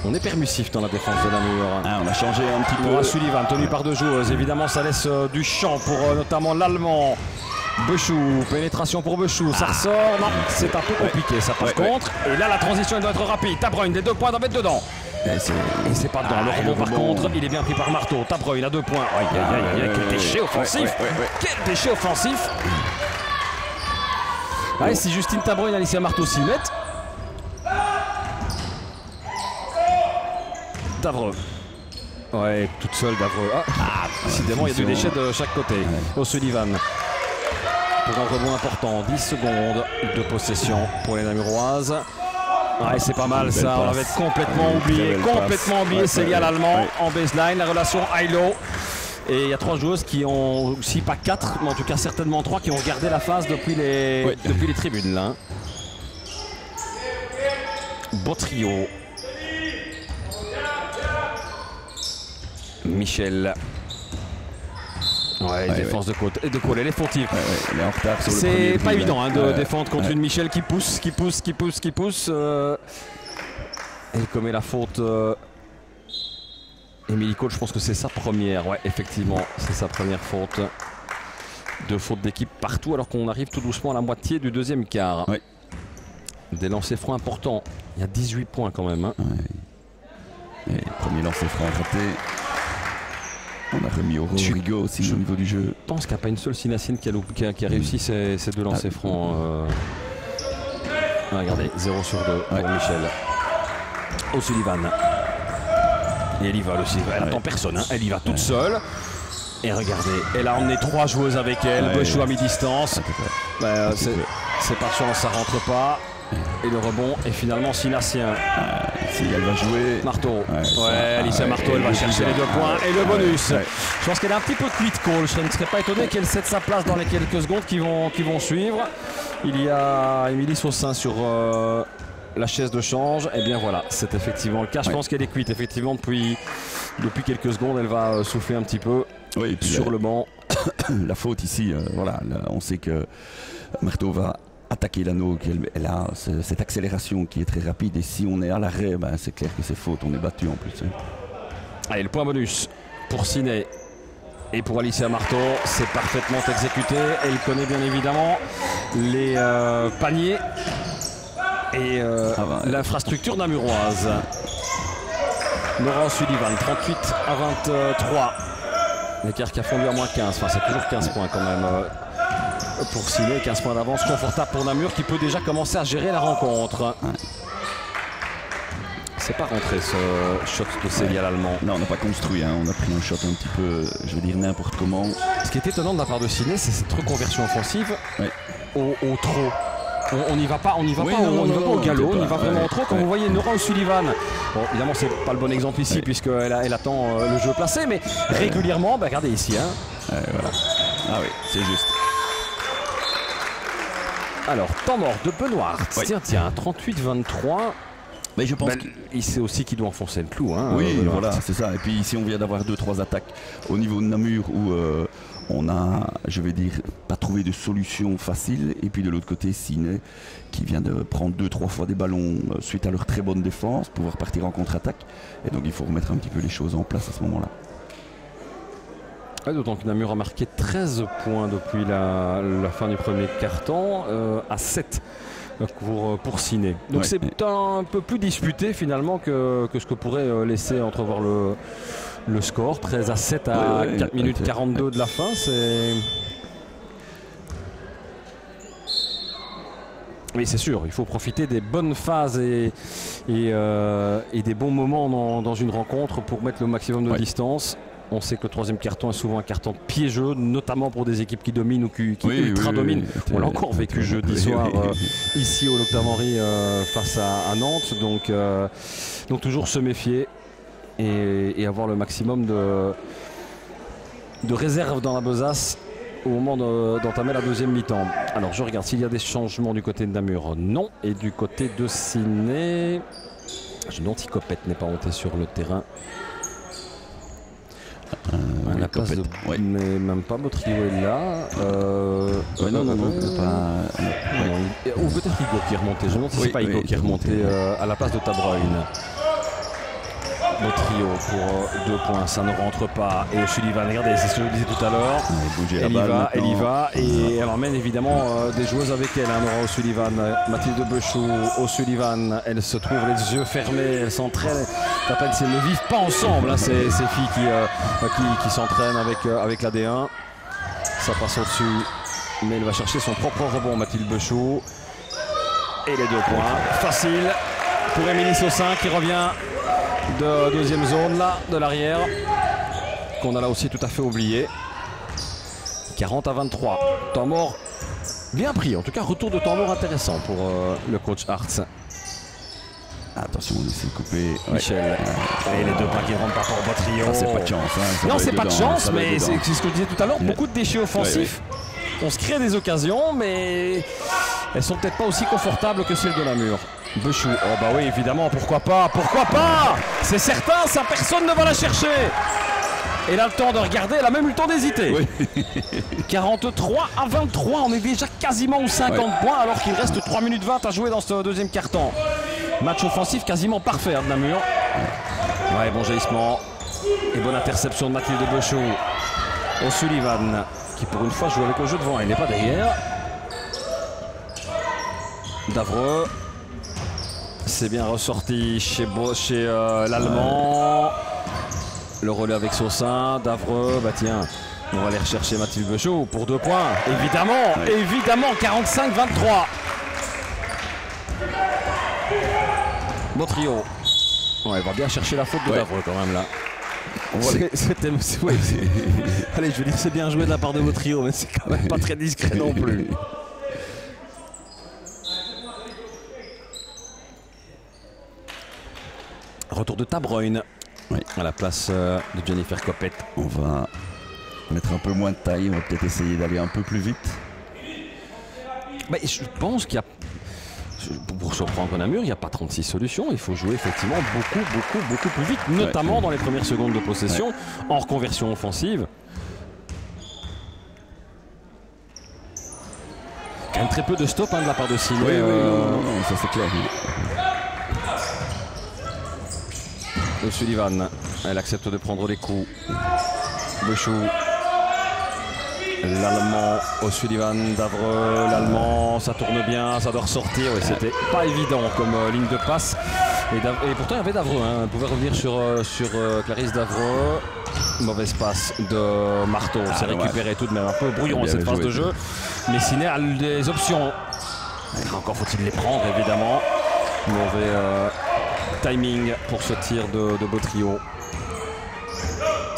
On est permissif dans la défense de Namur. On a changé un petit peu. Nora Sullivan, tenu par deux joueuses. Évidemment, ça laisse du champ pour notamment l'Allemand. Bechou, pénétration pour Bechou, ça ressort, non, c'est un peu compliqué, ça passe contre. Et là la transition elle doit être rapide, Tabreune, les 2 points doivent être dedans. Et c'est pas dedans, le rebond par contre, il est bien pris par Marteau. Tabreune à 2 points, quel déchet offensif, quel déchet offensif. Allez, si Justine Tabreune et Alicia Marteau s'y mettent. Davreux. Ouais, toute seule Davreux. Décidément, il y a du déchet de chaque côté. O'Sullivan. Pour un rebond important, 10 secondes de possession pour les Namuroises. C'est pas mal ça, on avait complètement oublié Célia Lallemand en baseline, la relation Ailo. Et il y a 3 joueuses qui ont, aussi pas 4, mais en tout cas certainement 3 qui ont regardé la phase depuis les tribunes là. Beau trio. Michel. Ouais, défense de côté, de coller les fautifs. Il est en retard sur le C'est premier pas dribble. évident de défendre contre une Michel qui pousse. Il commet la faute. Émilie Coach, je pense que c'est sa première. Ouais, effectivement, c'est sa première faute. 2 fautes d'équipe partout alors qu'on arrive tout doucement à la moitié du deuxième quart. Ouais. Des lancers francs importants. Il y a 18 points quand même. Hein. Et premier lancer franc raté. On a remis au Rigaud aussi au niveau du jeu. Je pense qu'il n'y a pas une seule Sinassienne qui a réussi ces 2 lancers francs. Regardez, 0 sur 2 pour Michel. O'Sullivan. Et elle y va, O'Sullivan. Elle n'attend personne, hein. Elle y va toute seule. Et regardez, elle a emmené 3 joueuses avec elle. Bechou à mi-distance. C'est pas de chance, ça rentre pas. Et le rebond est finalement Sinassien. Si elle va jouer. Marteau. Alicia Marteau, elle va chercher les 2 points. Et le bonus. Je pense qu'elle est un petit peu cuite, Cole. Je ne serais pas étonné qu'elle cède sa place dans les quelques secondes qui vont suivre. Il y a Émilie Saussin sur la chaise de change. Et bien voilà, c'est effectivement le cas. Je pense qu'elle est cuite. Effectivement, depuis quelques secondes, elle va souffler un petit peu sur le banc. La faute ici, là, on sait que Marteau va attaquer l'anneau, elle a cette accélération qui est très rapide, et si on est à l'arrêt, c'est clair que c'est faute, on est battu en plus. Allez, le point bonus pour Ciné et pour Alicia Marteau, c'est parfaitement exécuté. Elle connaît bien évidemment les paniers et l'infrastructure namuroise. Nora O'Sullivan, 38 à 23. L'écart qui a fondu à moins 15, enfin c'est toujours 15 points quand même. Pour Ciné, 15 points d'avance confortable pour Namur qui peut déjà commencer à gérer la rencontre. C'est pas rentré ce shot de Célia l'Allemand. Non, on n'a pas construit, on a pris un shot un petit peu, je veux dire n'importe comment. Ce qui est étonnant de la part de Ciné, c'est cette reconversion offensive au trot. On n'y va pas, au galop, on y va vraiment au trot. Comme vous voyez, Nora O'Sullivan, bon, évidemment c'est pas le bon exemple ici puisqu'elle attend le jeu placé, mais régulièrement, regardez ici. Voilà. Ah oui, c'est juste. Alors, temps mort de Benoît. Tiens, 38-23. Mais je pense il sait aussi qu'il doit enfoncer le clou. Voilà, c'est ça. Et puis ici, on vient d'avoir 2-3 attaques au niveau de Namur où on a, je vais dire, pas trouvé de solution facile. Et puis de l'autre côté, Ciné qui vient de prendre 2-3 fois des ballons suite à leur très bonne défense, pouvoir partir en contre-attaque. Et donc, il faut remettre un petit peu les choses en place à ce moment-là. D'autant que Namur a marqué 13 points depuis la fin du premier quart-temps, à 7 pour Ciné. Donc c'est un peu plus disputé finalement que ce que pourrait laisser entrevoir le score. 13 à 7 à 4 minutes 42 de la fin. Oui, c'est sûr, il faut profiter des bonnes phases et des bons moments dans une rencontre pour mettre le maximum de distance. On sait que le troisième carton est souvent un carton piégeux, notamment pour des équipes qui dominent ou qui ultra-dominent. On l'a encore vécu jeudi soir ici au Loctav-Henry face à Nantes. Donc toujours se méfier et avoir le maximum de réserve dans la besace au moment d'entamer la deuxième mi-temps. Alors je regarde s'il y a des changements du côté de Namur. Non. Et du côté de Ciné, Nanticopette n'est pas monté sur le terrain. La place de... mais même pas Botrio est là. Non, ou peut-être Hugo qui est remonté. Je me demande si c'est pas Hugo qui est remonté à la place de Tabreuil. Botrio pour 2 points, ça ne rentre pas. Et O'Sullivan, regardez, c'est ce que je disais tout à l'heure. Elle y va et elle emmène évidemment des joueuses avec elle. Nora O'Sullivan, Mathilde Bechou, O'Sullivan, elles se trouvent les yeux fermés, elles s'entraînent. Elles ne vivent pas ensemble, ces filles qui s'entraînent avec la D1. Ça passe au-dessus, mais elle va chercher son propre rebond, Mathilde Bechou. Et les 2 points, facile pour Émilie Saussin qui revient de deuxième zone là, de l'arrière, qu'on a là aussi tout à fait oublié. 40 à 23. Temps mort bien pris, en tout cas retour de temps mort intéressant pour le coach Hartz. Attention, on essaie de couper. Michel. Et les 2 points qui ne rentrent pas pour Botrio. C'est pas de chance. Non, c'est pas de chance, mais c'est ce que je disais tout à l'heure. Beaucoup de déchets offensifs. On se crée des occasions, mais elles sont peut-être pas aussi confortables que celles de Namur. Bechou, oh bah oui évidemment, pourquoi pas, c'est certain, ça personne ne va la chercher. Et là, le temps de regarder, elle a même eu le temps d'hésiter. Oui. 43 à 23, on est déjà quasiment aux 50 points alors qu'il reste 3 minutes 20 à jouer dans ce deuxième quart-temps. Match offensif quasiment parfait de Namur. Ouais, bon jaillissement et bonne interception de Mathilde Bechot. O'Sullivan qui pour une fois joue avec le jeu devant, il n'est pas derrière. Davreux. C'est bien ressorti chez l'Allemand. Le relais avec Saussin, Davreux, bah tiens, on va aller rechercher Mathilde Bechot pour 2 points. Évidemment, évidemment, 45-23. Bon trio. Ouais, il va bien chercher la faute de Davreux quand même là. Allez, je veux dire, c'est bien joué de la part de votre trio, mais c'est quand même pas très discret non plus. Retour de Tabroyne à la place de Jennifer Coppet. On va mettre un peu moins de taille, on va peut-être essayer d'aller un peu plus vite. Mais je pense qu'il y a, pour surprendre Namur, il n'y a pas 36 solutions. Il faut jouer effectivement beaucoup plus vite, notamment dans les premières secondes de possession, en reconversion offensive. Quand même très peu de stop de la part de Siné. Non, ça c'est clair. O'Sullivan, elle accepte de prendre les coups. Bechou. L'Allemand, O'Sullivan, Davreux, l'Allemand, ça tourne bien, ça doit ressortir. Oui, c'était pas évident comme ligne de passe. Et pourtant, il y avait Davreux. On pouvait revenir sur Clarisse Davreux. Mauvaise passe de Marteau. C'est récupéré tout de même. Un peu brouillon cette phase de jeu. Mais Siné a des options. Encore faut-il les prendre, évidemment. Mauvais timing pour ce tir de Beautrio.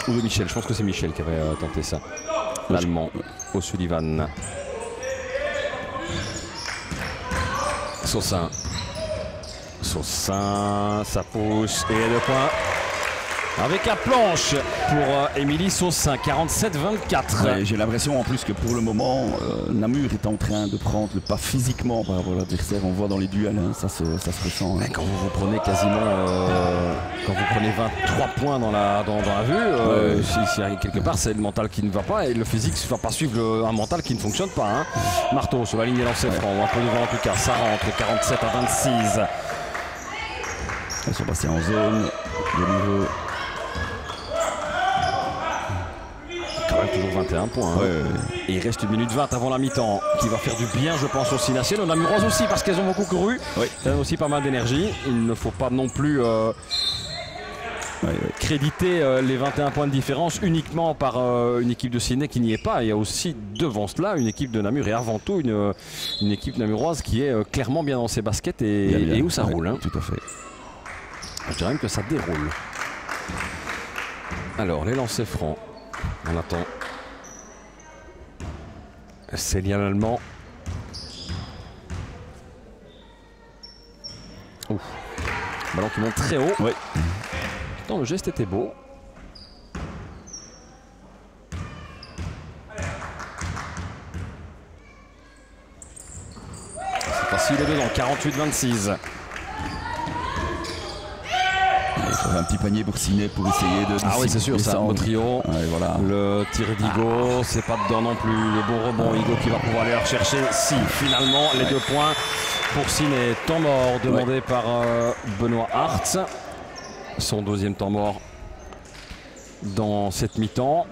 Ou de Michel. Je pense que c'est Michel qui avait tenté ça. L'Allemand, O'Sullivan. Saussin. Saussin, ça pousse. Et 2 points. Avec la planche pour Émilie Saussin, 47-24. Ouais, j'ai l'impression en plus que pour le moment, Namur est en train de prendre le pas physiquement par rapport à l'adversaire. On voit dans les duels, ça se ressent. Quand vous prenez quasiment, quand vous prenez 23 points dans la vue, s'il y a quelque part, c'est le mental qui ne va pas et le physique ne va pas suivre un mental qui ne fonctionne pas. Marteau sur la ligne des lancers francs, un peu devant en tout cas, ça rentre 47 à 26. Ils sont passés en zone de niveau. Toujours 21 points. Et il reste 1 minute 20 avant la mi-temps qui va faire du bien, je pense, aux Sinaciennes. On a Namuroises aussi parce qu'elles ont beaucoup couru. Elles ont aussi pas mal d'énergie. Il ne faut pas non plus créditer les 21 points de différence uniquement par une équipe de Siné qui n'y est pas. Il y a aussi devant cela une équipe de Namur et avant tout une équipe namuroise qui est clairement bien dans ses baskets et où ça roule. Tout à fait. Je dirais même que ça déroule. Alors, les lancers francs. On attend. Célia l'Allemand. Ouf. Ballon qui monte très haut. Pourtant, le geste était beau. C'est facile les deux dans 48-26. Un petit panier pour Siné pour essayer de. Ah oui, c'est sûr, ça. Au trio. Voilà. Le tir d'Igo, c'est pas dedans non plus. Le bon rebond, Igo qui va pouvoir aller la rechercher. Si, finalement, les 2 points pour Siné. Temps mort demandé par Benoît Hart. Son 2e temps mort dans cette mi-temps.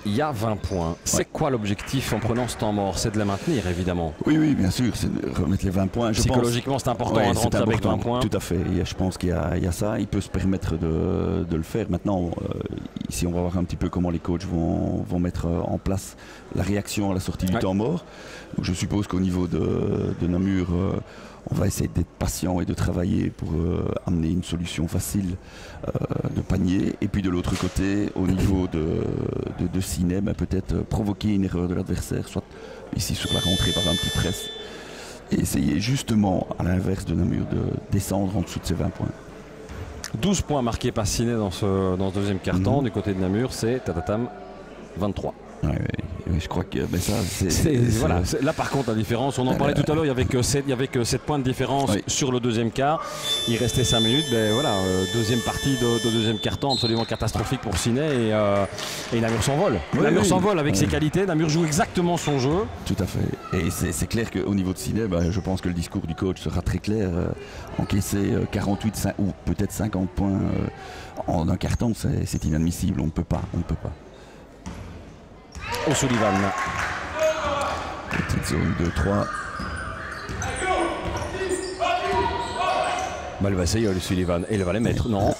Il y a 20 points. C'est quoi l'objectif en prenant ce temps mort? C'est de la maintenir, évidemment. Oui, bien sûr, c'est de remettre les 20 points. Psychologiquement, c'est important de rentrer avec 20 points. Tout à fait. Je pense qu'il y a ça. Il peut se permettre de le faire. Maintenant, ici, on va voir un petit peu comment les coachs vont mettre en place la réaction à la sortie du temps mort. Donc, je suppose qu'au niveau de Namur, on va essayer d'être patient et de travailler pour amener une solution facile de panier. Et puis de l'autre côté, au niveau de Siné, peut-être provoquer une erreur de l'adversaire, soit ici sur la rentrée par un petit press, et essayer justement, à l'inverse de Namur, de descendre en dessous de ces 20 points. 12 points marqués par Siné dans ce 2e quart-temps. Du côté de Namur, c'est 23. je crois que ça, voilà. Là par contre la différence, on en parlait tout à l'heure, il y avait que 7 points de différence sur le deuxième quart. Il restait 5 minutes. Deuxième partie de deuxième quart-temps absolument catastrophique pour Ciné et Namur s'envole. Namur s'envole avec ses qualités. Namur joue exactement son jeu. Tout à fait. Et c'est clair qu'au niveau de Ciné, je pense que le discours du coach sera très clair. Encaisser 48 ou peut-être 50 points en un quart-temps, c'est inadmissible. On ne peut pas. O'Sullivan. Petite zone 2-3. Il va essayer O'Sullivan et il va les mettre. Non.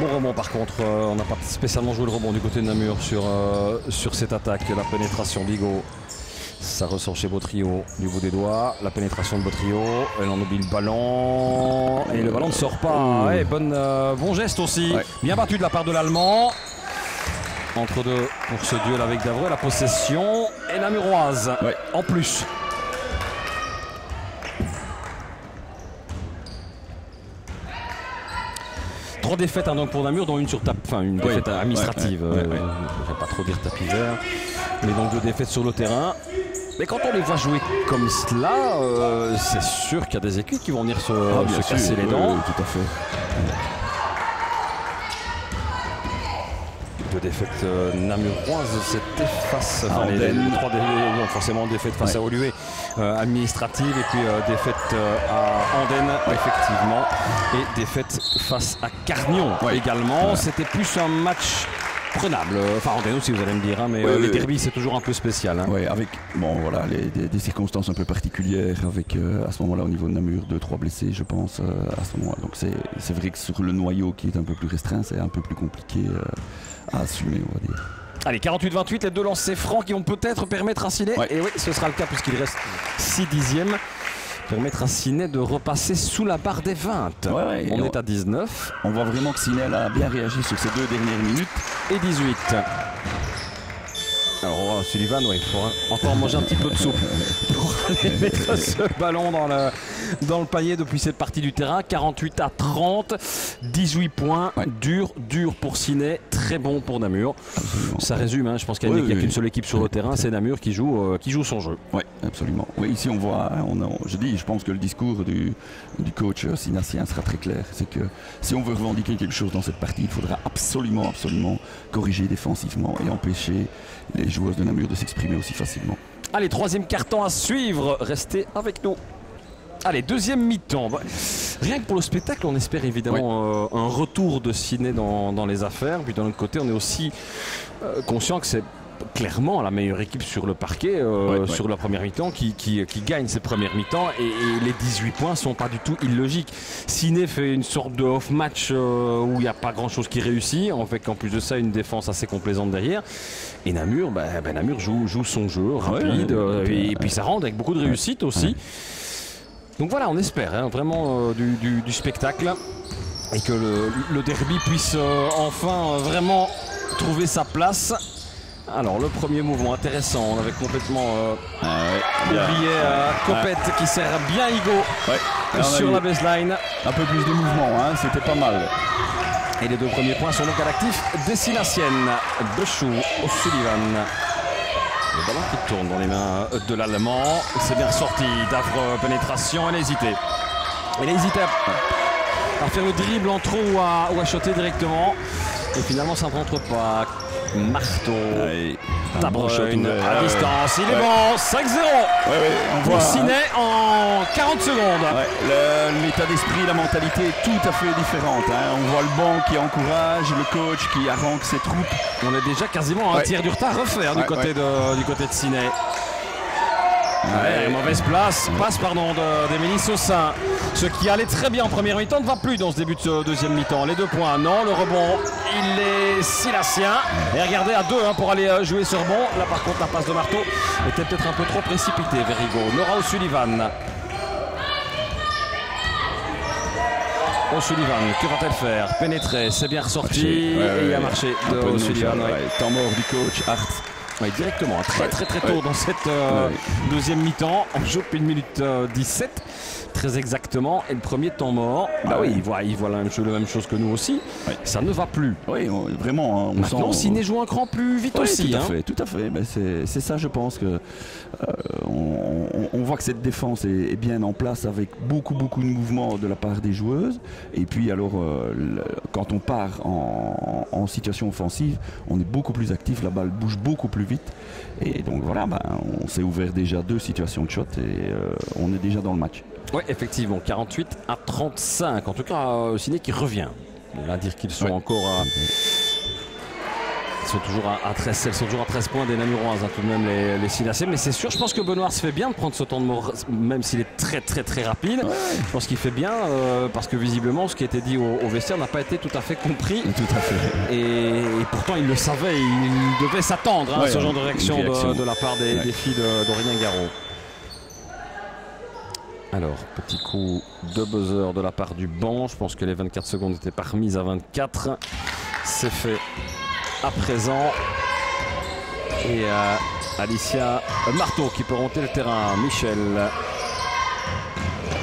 Bon rebond par contre, on n'a pas spécialement joué le rebond du côté de Namur sur cette attaque. La pénétration Bigot. Ça ressort chez Beautrio du bout des doigts. La pénétration de Beautrio. Elle en oublie le ballon. Et le ballon ne sort pas. Bon geste aussi. Bien battu de la part de l'Allemand. Entre deux pour ce duel avec Davreux. La possession et Namuroise en plus. Trois défaites donc pour Namur, dont une sur une défaite administrative. Je ne vais pas trop dire tapis vert. Mais donc 2 défaites sur le terrain. Mais quand on les voit jouer comme cela, c'est sûr qu'il y a des équipes qui vont venir se casser les dents. Tout à fait. 2 défaites namuroises, c'était face à Andenne. 3 défaites, forcément défaites face à Oluwe administrative et puis défaite à Andenne effectivement et défaite face à Carnion également. C'était plus un match prenable. Enfin Andenne aussi vous allez me dire, mais les derbys c'est toujours un peu spécial. Oui, avec des circonstances un peu particulières avec à ce moment-là au niveau de Namur 2-3 blessés je pense à ce moment-là. Donc c'est vrai que sur le noyau qui est un peu plus restreint c'est un peu plus compliqué à assumer on va dire. Allez 48-28, les 2 lancers francs qui vont peut-être permettre à Ciné, et oui ce sera le cas puisqu'il reste 6 dixièmes, permettre à Ciné de repasser sous la barre des 20. On est à 19. On voit vraiment que Ciné a bien réagi sur ces 2 dernières minutes. Et 18. Alors Sullivan, il faudra encore manger un petit peu de soupe pour aller mettre ce ballon dans le panier depuis cette partie du terrain. 48-30, 18 points, dur pour Ciné, très bon pour Namur. Absolument. Ça résume, je pense qu'il n'y a qu'une seule équipe sur le terrain, c'est Namur qui joue son jeu. Oui, absolument. Oui, ici on voit, je pense que le discours du coach sinassien sera très clair. C'est que si on veut revendiquer quelque chose dans cette partie, il faudra absolument corriger défensivement et empêcher les joueuses de Namur de s'exprimer aussi facilement. Allez, 3e quart-temps à suivre, restez avec nous. Allez, 2e mi-temps. Rien que pour le spectacle, on espère évidemment un retour de Ciné dans les affaires. Puis d'un autre côté, on est aussi conscient que c'est clairement la meilleure équipe sur le parquet sur la première mi-temps qui gagne ses premières mi-temps et les 18 points sont pas du tout illogiques. Ciné fait une sorte de off-match où il n'y a pas grand-chose qui réussit, en fait qu'en plus de ça une défense assez complaisante derrière et Namur, Namur joue son jeu rapide et puis ça rentre avec beaucoup de réussite aussi. Donc voilà, on espère vraiment du spectacle et que le derby puisse enfin vraiment trouver sa place. Alors le premier mouvement intéressant, on avait complètement oublié Copette qui sert bien Higo sur la baseline. Un peu plus de mouvement, c'était pas mal. Et les 2 premiers points sont donc à l'actif des Sinassiennes. Bechou, O'Sullivan. Le ballon qui tourne dans les mains de l'Allemand. C'est bien ressorti. Davre, pénétration, elle a hésité. Elle a hésité à faire le dribble en trop ou à shotter directement. Et finalement ça ne rentre pas. Marteau, Tabrune à distance, il est bon, 5-0 pour Ciné en 40 secondes. L'état d'esprit, la mentalité est tout à fait différente. On voit le banc qui encourage, le coach qui harangue ses troupes. On est déjà quasiment à un tiers du retard refaire du côté de Ciné. Mauvaise passe d'Emilie Saussin. Ce qui allait très bien en première mi-temps ne va plus dans ce début de deuxième mi-temps. Les 2 points, non, le rebond, il est Silassien. Et regardez à 2 pour aller jouer ce rebond. Là par contre la passe de Marteau était peut-être un peu trop précipitée vers Higo. Laura O'Sullivan. O'Sullivan, que va-t-elle faire? Pénétrer, c'est bien ressorti et il y a marché de O'Sullivan. Temps mort du coach Hart. Directement, très tôt dans cette deuxième mi-temps. On joue depuis 1 minute 17. très exactement. Et le premier temps mort, bah oui, il voit la même chose que nous aussi. Ouais. Ça ne va plus. Oui, vraiment. On maintenant, Ciné joue un cran plus vite aussi. Tout à fait. Ben, c'est ça, je pense que on voit que cette défense est bien en place avec beaucoup de mouvements de la part des joueuses. Et puis alors, quand on part en situation offensive, on est beaucoup plus actif, la balle bouge beaucoup plus vite. Et donc voilà, on s'est ouvert déjà 2 situations de shot et on est déjà dans le match. Oui, effectivement, 48-35. En tout cas, Ciné qui revient. On va dire qu'ils sont encore à... Elles sont toujours à 13 points des Namuroises, tout de même les Sinaciennes. Mais c'est sûr, je pense que Benoît se fait bien de prendre ce temps de mort, même s'il est très rapide. Ouais. Je pense qu'il fait bien parce que visiblement, ce qui était dit au vestiaire n'a pas été tout à fait compris. Tout à fait. Et pourtant, il le savait, il devait s'attendre à ce genre de réaction de la part des filles d'Aurélien Garot. Alors, petit coup de buzzer de la part du banc. Je pense que les 24 secondes étaient pas remises à 24. C'est fait à présent. Et Alicia Marteau qui peut remonter le terrain. Michel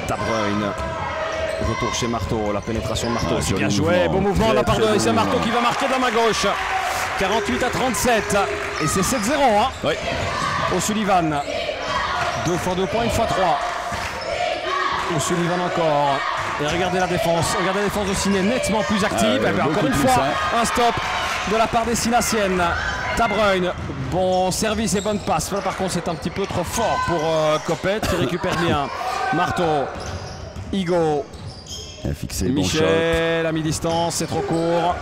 Tabreuil. Retour chez Marteau. La pénétration de Marteau. C'est bien joué. Bon mouvement de la part de Alicia Marteau qui va marquer de la main gauche. 48-37. Et c'est 7-0. Oui. O'Sullivan. 2 fois 2 points, 1 fois 3. O'Sullivan encore. Et regardez la défense. Regardez la défense de Ciné nettement plus active. Encore une fois, un stop de la part des Sinaciennes. Tabreuil, bon service et bonne passe. Là, par contre, c'est un petit peu trop fort pour Copette qui récupère bien. Marteau, Igo, Michel à mi-distance, c'est trop court.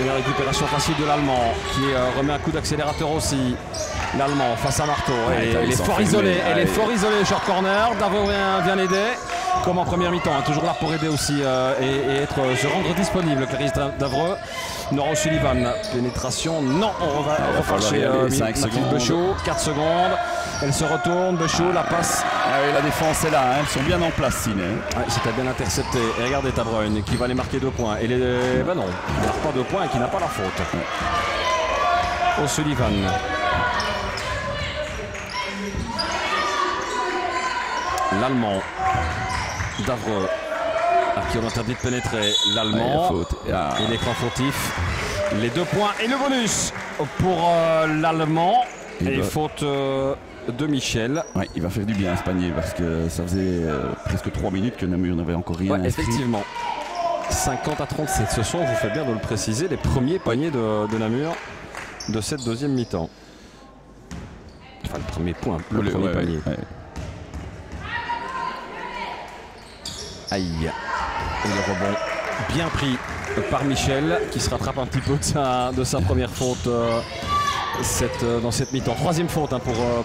Et la récupération facile de l'Allemand qui remet un coup d'accélérateur aussi. L'Allemand face à Marteau. Elle est fort isolée. Elle est fort isolée, short corner. Davreux vient l'aider. Comme en première mi-temps, toujours là pour aider aussi et se rendre disponible. Clarisse Davreux. Nora O'Sullivan. Pénétration. Non, on va refaire 5 secondes. Bechot, 4 secondes. Elle se retourne. Bechot, la passe. La défense est là. Elles sont bien en place, Ciné. C'était bien intercepté. Et regardez Tabreuil qui va aller marquer 2 points. Et non, il ne marque pas 2 points et qui n'a pas la faute. O'Sullivan. L'Allemand, Davreux, à qui on interdit de pénétrer. L'Allemand, et l'écran fautif. Les 2 points et le bonus pour l'Allemand. Et faute de Michel. Ouais, il va faire du bien à ce panier parce que ça faisait presque 3 minutes que Namur n'avait encore rien inscrit. Effectivement. 50-37, ce sont, vous faites bien de le préciser, les premiers paniers de Namur de cette deuxième mi-temps. Enfin, le premier point, le premier panier. Ouais. Aïe. Et le rebond bien pris par Michel qui se rattrape un petit peu de sa première faute dans cette mi-temps. 3e faute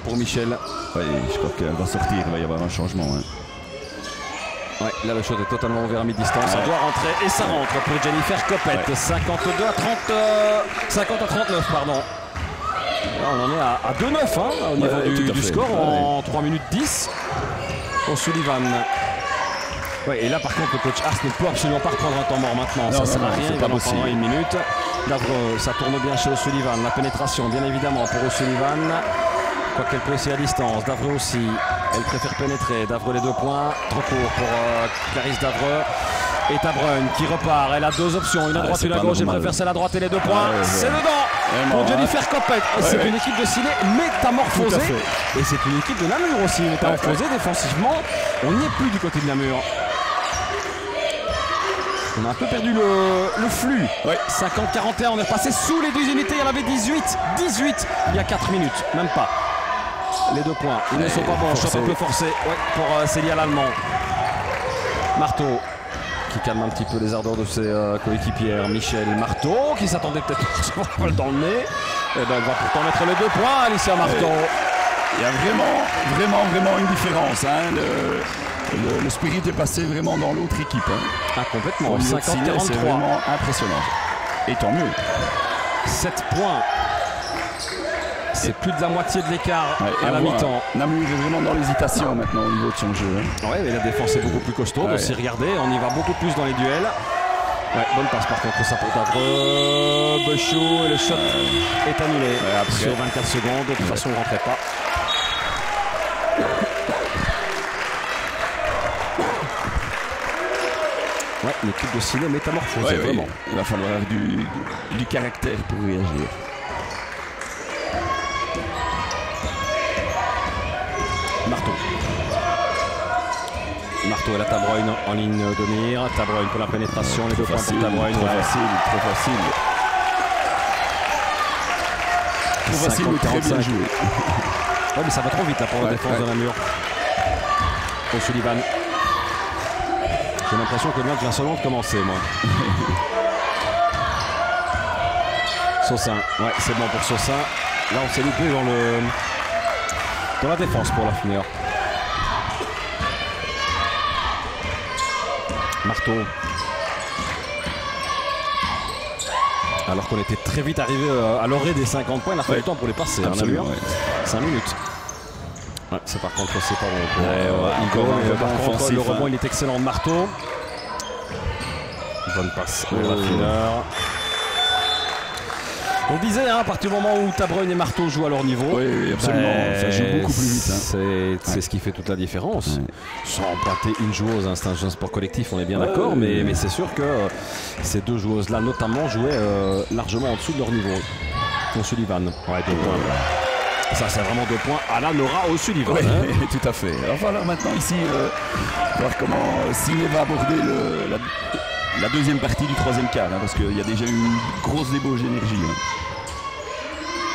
pour Michel. Oui, je crois qu'elle va sortir, il va y avoir un changement. Ouais, là le shot est totalement ouvert à mi-distance. Ça doit rentrer et ça rentre pour Jennifer Copette. 50 à 39, pardon. Là, on en est à 2-9 au niveau du score en 3 minutes 10. O'Sullivan. Ouais, et là par contre le coach Ars ne peut absolument pas reprendre un temps mort maintenant. Ça sert à rien, il va en prendre 1 minute. Davreux, ça tourne bien chez O'Sullivan. La pénétration bien évidemment pour O'Sullivan. Quoiqu'elle peut essayer à distance. Davreux aussi, elle préfère pénétrer. Davreux les 2 points, trop court pour Clarisse Davreux. Et Tabreuil qui repart, elle a 2 options, une à droite, une à gauche, elle préfère celle à droite et les 2 points. C'est dedans pour Jennifer Copette. C'est une équipe de Ciné métamorphosée. Et c'est une équipe de Namur aussi métamorphosée défensivement. On n'y est plus du côté de Namur. On a un peu perdu le flux. 50-41, on est passé sous les 12 unités. Il y en avait 18 il y a 4 minutes, même pas. Les 2 points, ils ne sont pas bons. Shot un peu forcé pour Célia l'Allemand. Marteau qui calme un petit peu les ardeurs de ses coéquipières. Michel Marteau qui s'attendait peut-être à se voir dans le nez. Et ben, elle va pourtant mettre les 2 points, Alicia Marteau. Il y a vraiment une différence. Le spirit est passé vraiment dans l'autre équipe. Complètement. 50-43. C'est vraiment impressionnant. Et tant mieux. 7 points. C'est plus de la moitié de l'écart à la mi-temps. Namur est vraiment dans l'hésitation maintenant au niveau de son jeu. Ouais, mais la défense est beaucoup plus costaude. Aussi, regardez, on y va beaucoup plus dans les duels. Bonne passe par contre, ça pour Davreux. Bechot et le shot est annulé sur 24 secondes. De toute façon, on ne rentrait pas. Ouais, l'équipe de Ciné métamorphose, Ouais, vraiment. Il va falloir du caractère pour réagir. Marteau et la Tabroyne en ligne de mire. Tabroyne pour la pénétration, les 2 points pour Tabroyne. Trop facile. Trop facile, mais très bien joué. Ouais, mais ça va trop vite là pour la défense de Namur. O'Sullivan. J'ai l'impression que le match vient seulement de commencer, moi. Saussin, ouais, c'est bon pour Saussin. Là, on s'est loupé dans la défense pour la finir. Marteau. Alors qu'on était très vite arrivé à l'orée des 50 points, il a fallu du temps pour les passer. Absolument, 5 minutes. Ouais, c'est par contre c'est pas bon. Encore un par rebond contre, offensif. le rebond il est excellent de Marteau. Bonne passe de la fineur. On disait, à partir du moment où Tabroyne et Marteau jouent à leur niveau, Oui, absolument. Ça joue beaucoup plus vite. C'est ce qui fait toute la différence. Sans pâter une joueuse, c'est un sport collectif, on est bien d'accord, mais c'est sûr que ces 2 joueuses-là, notamment, jouaient largement en dessous de leur niveau. O'Sullivan, 2 points. Ça, c'est vraiment 2 points à la Nora O'Sullivan. Oui, tout à fait. Alors voilà, maintenant ici, voir comment Ciné va aborder la deuxième partie du 3e quart, parce qu'il y a déjà une grosse débauche d'énergie.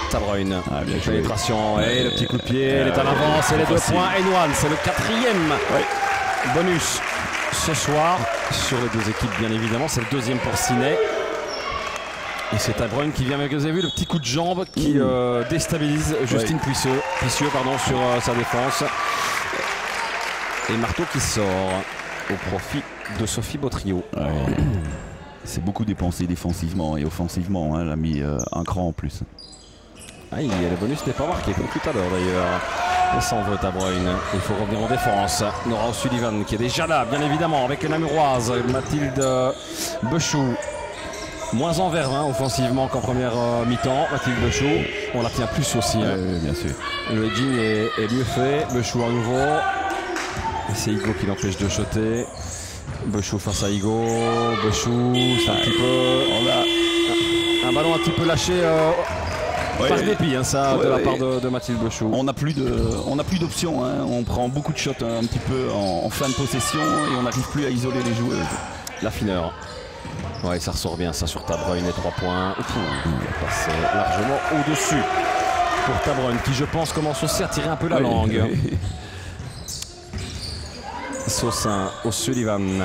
Tabroyne, bien joué. pénétration, et le petit coup de pied, elle est à l'avance, et les 2 points. N1, c'est le 4e bonus ce soir sur les 2 équipes, bien évidemment. C'est le 2e pour Ciné. Et c'est Tabroyne qui vient, vous avez vu le petit coup de jambe qui déstabilise Justine Puissieux sur sa défense. Et Marteau qui sort au profit de Sophie Beautrio. C'est beaucoup dépensé défensivement et offensivement. Elle a mis un cran en plus. Le bonus n'est pas marqué comme tout à l'heure d'ailleurs. Et s'en veut Tabroyne. Il faut revenir en défense. Nora O'Sullivan qui est déjà là, bien évidemment, avec la Namuroise. Mathilde Bechou. Moins en verve offensivement qu'en première mi-temps. Mathilde Bechou. On la tient plus aussi. Bien sûr. Le edging est mieux fait. Bechou à nouveau. Et c'est Higo qui l'empêche de shotter. Bechou face à Higo. Bechou, c'est un petit peu. Un ballon un petit peu lâché par dépit, de la part de Mathilde Bechou. On n'a plus d'options. On prend beaucoup de shots un petit peu en fin de possession et on n'arrive plus à isoler les joueuses. La fineur. Ouais, ça ressort bien ça sur Tabroyne, les 3 points. Il passe largement au-dessus pour Tabroyne qui, je pense, commence aussi à tirer un peu la langue. Saussin, O'Sullivan.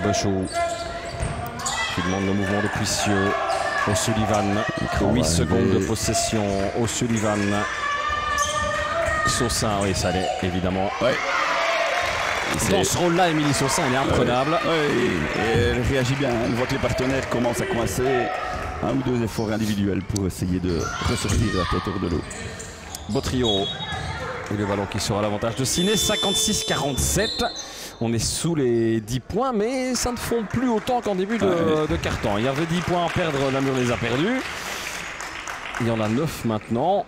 Bechou qui demande le mouvement de Puissieux. O'Sullivan, 8 secondes de possession. O'Sullivan. Saussin, oui, ça allait évidemment. Dans ce rôle-là, Émilie Saussin, elle est imprenable. Et elle réagit bien. Elle voit que les partenaires commencent à coincer. 1 ou 2 efforts individuels pour essayer de ressortir la tête hors de l'eau. Beautrio. Et le ballon qui sera à l'avantage de Ciné, 56-47. On est sous les 10 points, mais ça ne fond plus autant qu'en début de quart-temps. Il y avait 10 points à perdre, Namur les a perdus. Il y en a 9 maintenant.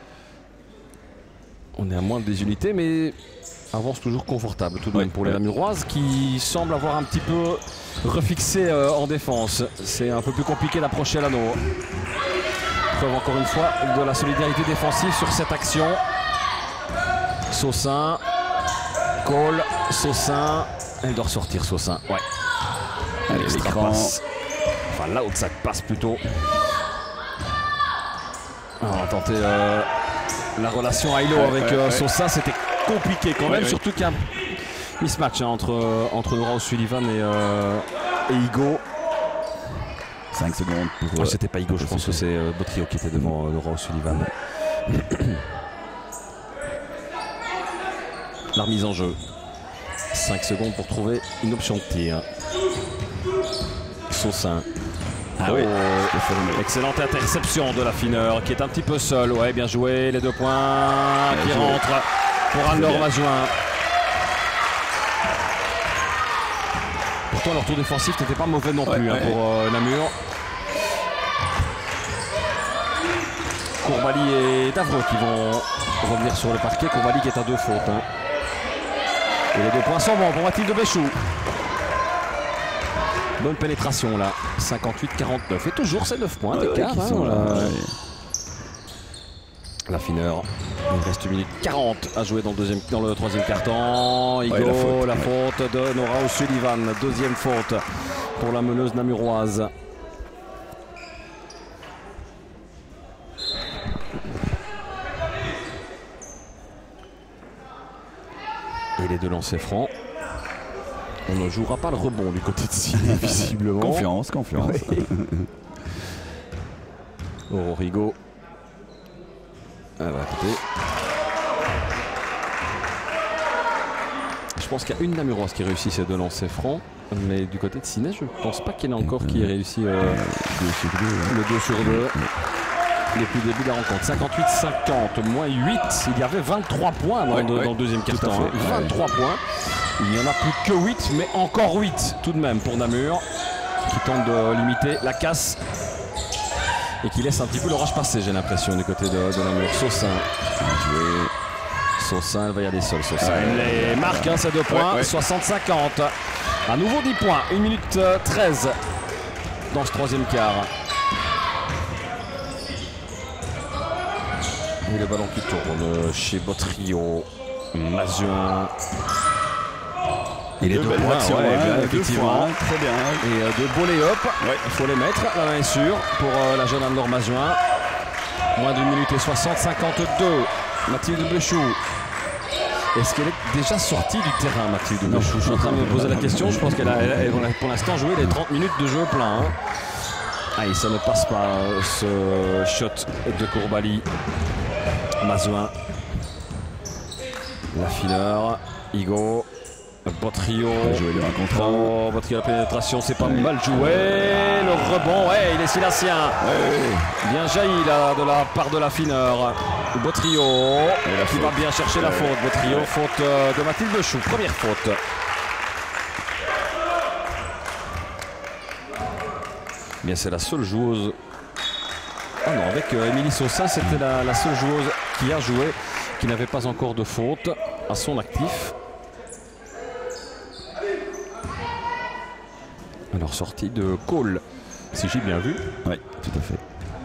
On est à moins de 10 unités, mais avance toujours confortable tout de même pour les Namuroises qui semblent avoir un petit peu refixé en défense. C'est un peu plus compliqué d'approcher l'anneau. Preuve encore une fois de la solidarité défensive sur cette action. Saussin, Cole, Saussin, elle doit ressortir Saussin, Allez, extra passe. Enfin l'outside passe plutôt. On va tenter la relation Ailo avec Saussin, c'était compliqué quand même, surtout qu'il y a un mismatch entre Nora O'Sullivan et Higo. 5 secondes pour... C'était pas Higo, je pense que c'est Beautrio qui était devant Nora O'Sullivan. La remise en jeu. 5 secondes pour trouver une option de tir. Saussin. Excellente interception de la fineur qui est un petit peu seule. Ouais, bien joué. Les 2 points qui rentrent pour Anne-Laure Majoin. Pourtant, leur tour défensif n'était pas mauvais non plus pour Namur. Courbali et Davreux qui vont revenir sur le parquet. Courbali qui est à 2 fautes. Et les 2 points sont bons pour Mathilde Béchou. Bonne pénétration là, 58-49. Et toujours ces 9 points d'écart. La fineur. Il reste 1 minute 40 à jouer dans le troisième quart-temps. Igo, la faute de Nora O'Sullivan. Deuxième faute pour la meneuse namuroise. Et les 2 lancers francs. On ne jouera pas le rebond du côté de Ciné, visiblement. Confiance. Oui. Aurorigo. Elle va écouter. Je pense qu'il y a une namuroise qui réussit ces 2 lancers francs. Mais du côté de Ciné, je ne pense pas qu'il y en ait encore qui ait réussi le 2 sur 2. Depuis le début de la rencontre. 58-50, moins 8. Il y avait 23 points dans le deuxième quart-temps. 23 points. Il n'y en a plus que 8, mais encore 8 tout de même pour Namur, qui tente de limiter la casse et qui laisse un petit peu l'orage passer, j'ai l'impression, du côté de Namur. Saussin. Saussin, elle va y aller seule. Saussin. Elle les marque, ces 2 points. 60-50. À nouveau 10 points. 1 minute 13 dans ce troisième quart. Et le ballon qui tourne chez Botrio. Mazuin. Et les 2 points, effectivement. Très bien. Et 2 beaux lay-up, il faut les mettre, la main est sûre pour la jeune Anne-Laure Mazuin. Moins d'1 minute et 60, 52. Mathilde Béchou. Est-ce qu'elle est déjà sortie du terrain, Mathilde Béchou? Je suis en train de me poser la question. Je pense qu'elle a pour l'instant joué les 30 minutes de jeu plein. Aïe, ça ne passe pas ce shot de Courbali. Mazuin. La fineur. Igo. Botrio. Botrio, la pénétration, c'est pas mal joué. Le rebond, il est silencien. Bien jailli là, de la part de la fineur. Botrio qui va bien chercher la faute. Botrio, faute de Mathilde Béchou. Première faute. Bien, c'est la seule joueuse. Ah non, avec Émilie Saussin, c'était la seule joueuse qui a joué, qui n'avait pas encore de faute à son actif. Alors, sortie de Cole, si j'ai bien vu. Oui, tout à fait.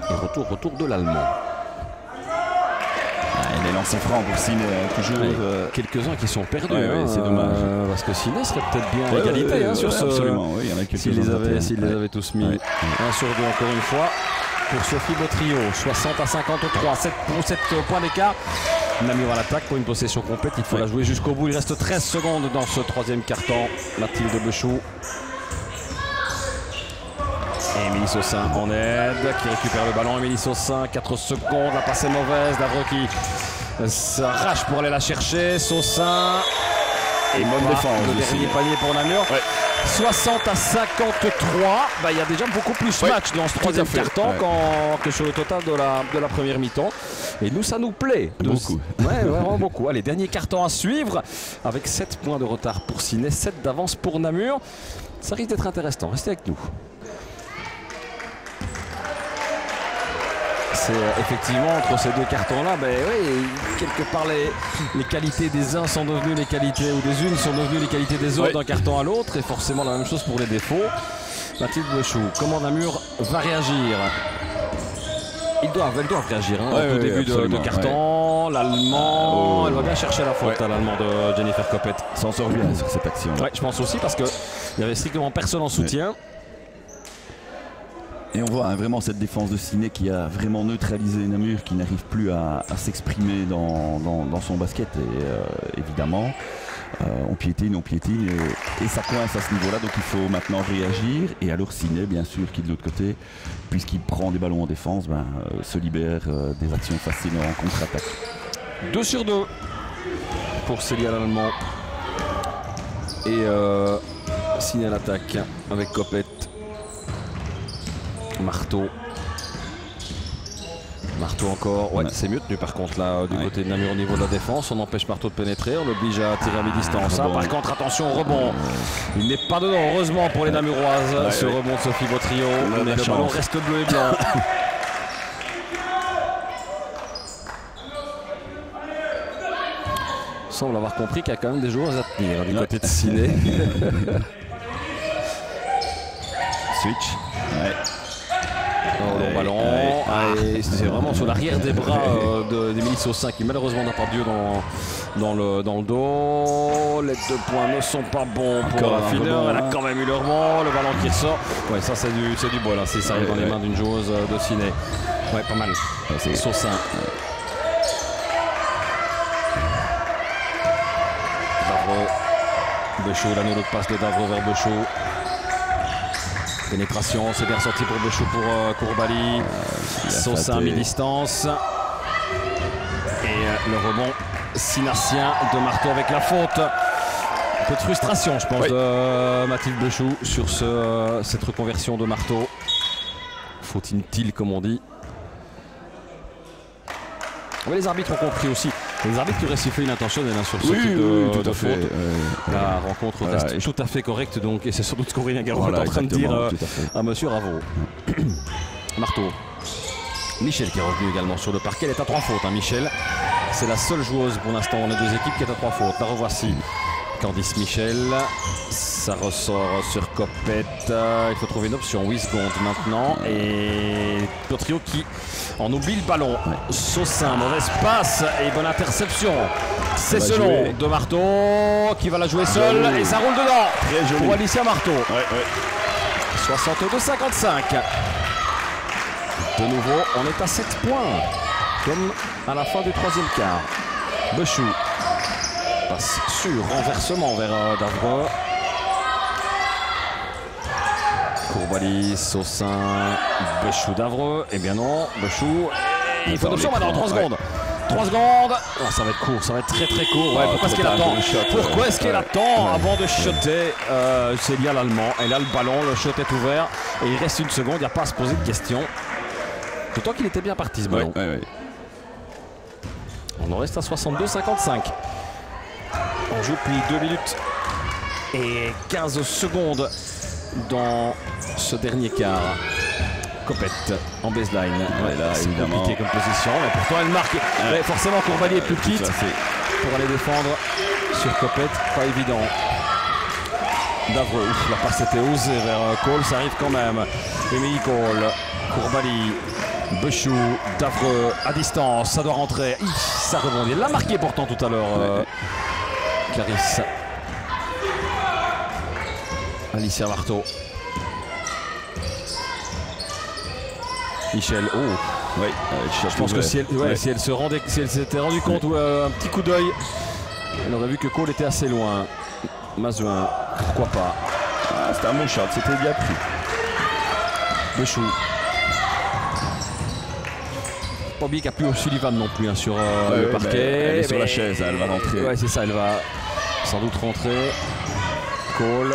Et retour de l'Allemand. Les lancers francs pour Ciné, toujours. Quelques-uns qui sont perdus. C'est dommage. Parce que Ciné serait peut-être bien à égalité sur ce. Absolument, oui, il y en a quelques-uns. S'ils les avaient tous mis. 1 sur 2 encore une fois. Pour Sophie Botrio, 60-53, 7 points d'écart. Namur à l'attaque pour une possession complète. Il faut la jouer jusqu'au bout. Il reste 13 secondes dans ce troisième quart-temps. Mathilde Béchou. Et Émilie Saussin en aide, qui récupère le ballon. Émilie Saussin, 4 secondes, la passe est mauvaise. Davreux qui s'arrache pour aller la chercher. Saussin. Et bonne défense. Le dernier panier pour Namur. 60-53. Il y a déjà beaucoup plus match dans ce troisième quart-temps que sur le total de la première mi-temps. Et nous, ça nous plaît. Beaucoup. Vraiment beaucoup. Allez, dernier quart-temps à suivre avec 7 points de retard pour Ciné, 7 d'avance pour Namur. Ça risque d'être intéressant. Restez avec nous. C'est effectivement entre ces 2 cartons-là, quelque part les qualités des uns sont devenues les qualités, ou des unes sont devenues les qualités des autres d'un carton à l'autre, et forcément la même chose pour les défauts. Mathilde Béchou, comment Namur va réagir? Elles doivent réagir au début de carton. L'Allemand, elle va bien chercher la faute à l'Allemand de Jennifer Coppet. S'en sort bien sur cette action. Je pense aussi parce qu'il n'y avait strictement personne en soutien. Et on voit vraiment cette défense de Ciné qui a vraiment neutralisé Namur, qui n'arrive plus à s'exprimer dans son basket. Et évidemment, on piétine et ça coince à ce niveau-là. Donc il faut maintenant réagir. Et alors Ciné, bien sûr, qui de l'autre côté, puisqu'il prend des ballons en défense, se libère des actions faciles en contre-attaque. 2 sur 2 pour Célia l'Allemand. Et Ciné à l'attaque avec Coppet. Marteau encore, c'est mieux tenu par contre là du côté de Namur au niveau de la défense. On empêche Marteau de pénétrer, on l'oblige à tirer à mi-distance. Par contre attention au rebond, il n'est pas dedans heureusement pour les Namuroises. Ce rebond de Sophie Botrio, mais le ballon reste bleu et blanc. semble avoir compris qu'il y a quand même des joueurs à tenir du côté de Ciné. Switch. Ouais. Oh, le ballon. Et c'est vraiment sur l'arrière des bras d'Emilie Saussin qui malheureusement n'a pas Dieu dans le dos. Les 2 points ne sont pas bons pour la fineur. Elle a quand même eu le rebond. Le ballon qui ressort. Ouais, ça c'est du bol. Si ça arrive dans les mains d'une joueuse de Ciné. Ouais, pas mal. C'est Saussin. Davreux. Bechot, la note de passe de Davreux vers Bechot. Pénétration, c'est bien sorti pour Bechot pour Courbali. Saussin à mi-distance. Et le rebond sinassien de Marteau avec la faute. Un peu de frustration, je pense, de Mathilde Bechot sur cette reconversion de Marteau. Faute inutile, comme on dit. Mais les arbitres ont compris aussi. Les arbitres qui auraient sifflé une intentionnelle sur ce type de faute. La rencontre reste tout à fait correcte, donc, et c'est sans doute ce qu'Aurélien Garot est en train de dire à monsieur Ravo. Marteau. Michel qui est revenu également sur le parquet. Elle est à 3 fautes, Michel. C'est la seule joueuse pour l'instant dans les 2 équipes qui est à 3 fautes. La revoici. Candice Michel. Ça ressort sur Copette. Il faut trouver une option. 8 secondes maintenant. Et le trio qui en oublie le ballon. Saussin, mauvaise passe et bonne interception. C'est selon de Marteau qui va la jouer seule. Et ça roule dedans pour Alicia Marteau. 62-55. De nouveau, on est à 7 points. Comme à la fin du 3e quart. Bechou. Passe sur renversement vers Davreux. Courbali, Saussin, Bechou, Davreux. Eh bien non, Bechou. Il faut d'option maintenant, 3 secondes. 3 secondes. Oh, ça va être court, ça va être très très court. Pourquoi est-ce qu'elle attend? Pourquoi est-ce qu'elle attend avant de shotter? C'est lié à l'Allemand. Elle a le ballon, le shot est ouvert. Et il reste 1 seconde, il n'y a pas à se poser de questions. D'autant qu'il était bien parti ce ballon. On en reste à 62-55. On joue depuis 2 minutes et 15 secondes dans ce dernier quart. Copette en baseline. C'est compliqué comme position, mais pourtant elle marque. Forcément, Courbali est plus petite pour aller défendre sur Copette. Pas évident. Davreux, la passe était osée vers Cole, ça arrive quand même. Émilie Cole, Courbali, Bechou, Davreux à distance, ça doit rentrer. Ça rebondit. Elle l'a marqué pourtant tout à l'heure. Clarisse. Alicia Marteau. Michel. Je pense que si elle s'était rendue compte ou un petit coup d'œil, elle aurait vu que Cole était assez loin. Mazouin, pourquoi pas. C'était un bon shot, c'était bien pris. Bechou. Pas oublier qu'il n'y a plus O'Sullivan non plus sur le parquet. Elle est sur la chaise, elle va rentrer. Ouais, c'est ça, elle va sans doute rentrer. Cole.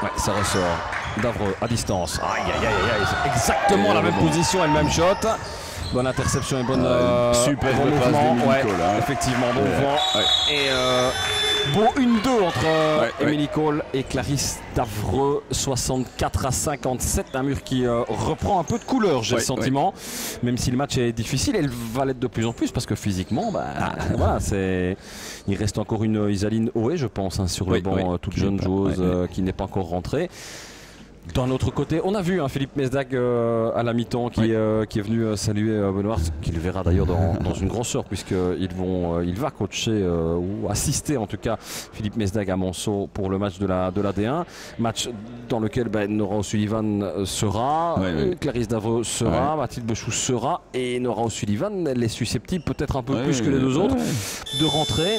Ouais, ça ressort. Davreux à distance. Aïe, c'est exactement la même position et le même shot. Bonne interception et bonne super bon mouvement. Cole, effectivement, bon mouvement. Et bon 1-2 entre Émilie Cole et Clarisse Davreux. 64-57. Un mur qui reprend un peu de couleur, j'ai le sentiment. Même si le match est difficile, elle va l'être de plus en plus parce que physiquement, voilà, il reste encore une Isaline Oé, je pense, sur le banc, toute jeune joueuse qui n'est pas encore rentrée. D'un autre côté, on a vu Philippe Mesdag à la mi-temps qui est venu saluer Benoît, qui le verra d'ailleurs dans une grosseur puisqu'il va coacher ou assister en tout cas Philippe Mesdag à Monceau pour le match de la D1. Match dans lequel Nora O'Sullivan sera, Clarisse Davreux sera, Mathilde Bechou sera et Nora O'Sullivan, elle est susceptible peut-être un peu plus que les deux autres de rentrer.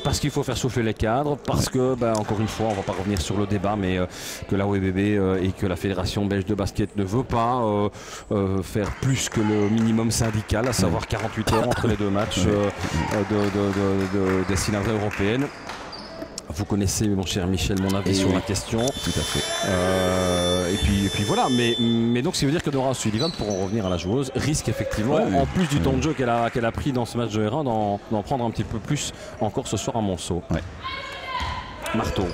Parce qu'il faut faire souffler les cadres, parce que, encore une fois, on ne va pas revenir sur le débat, mais que la OEBB et que la Fédération belge de basket ne veut pas faire plus que le minimum syndical, à savoir 48 heures entre les deux matchs des cylindrées européennes. Vous connaissez, mon cher Michel, mon avis sur la question. Tout à fait. Et puis voilà. Mais donc, ça veut dire que Nora O'Sullivan, pour en revenir à la joueuse, risque effectivement, en plus du temps de jeu qu'elle a pris dans ce match de R1, d'en prendre un petit peu plus encore ce soir à Monceau. Marteau.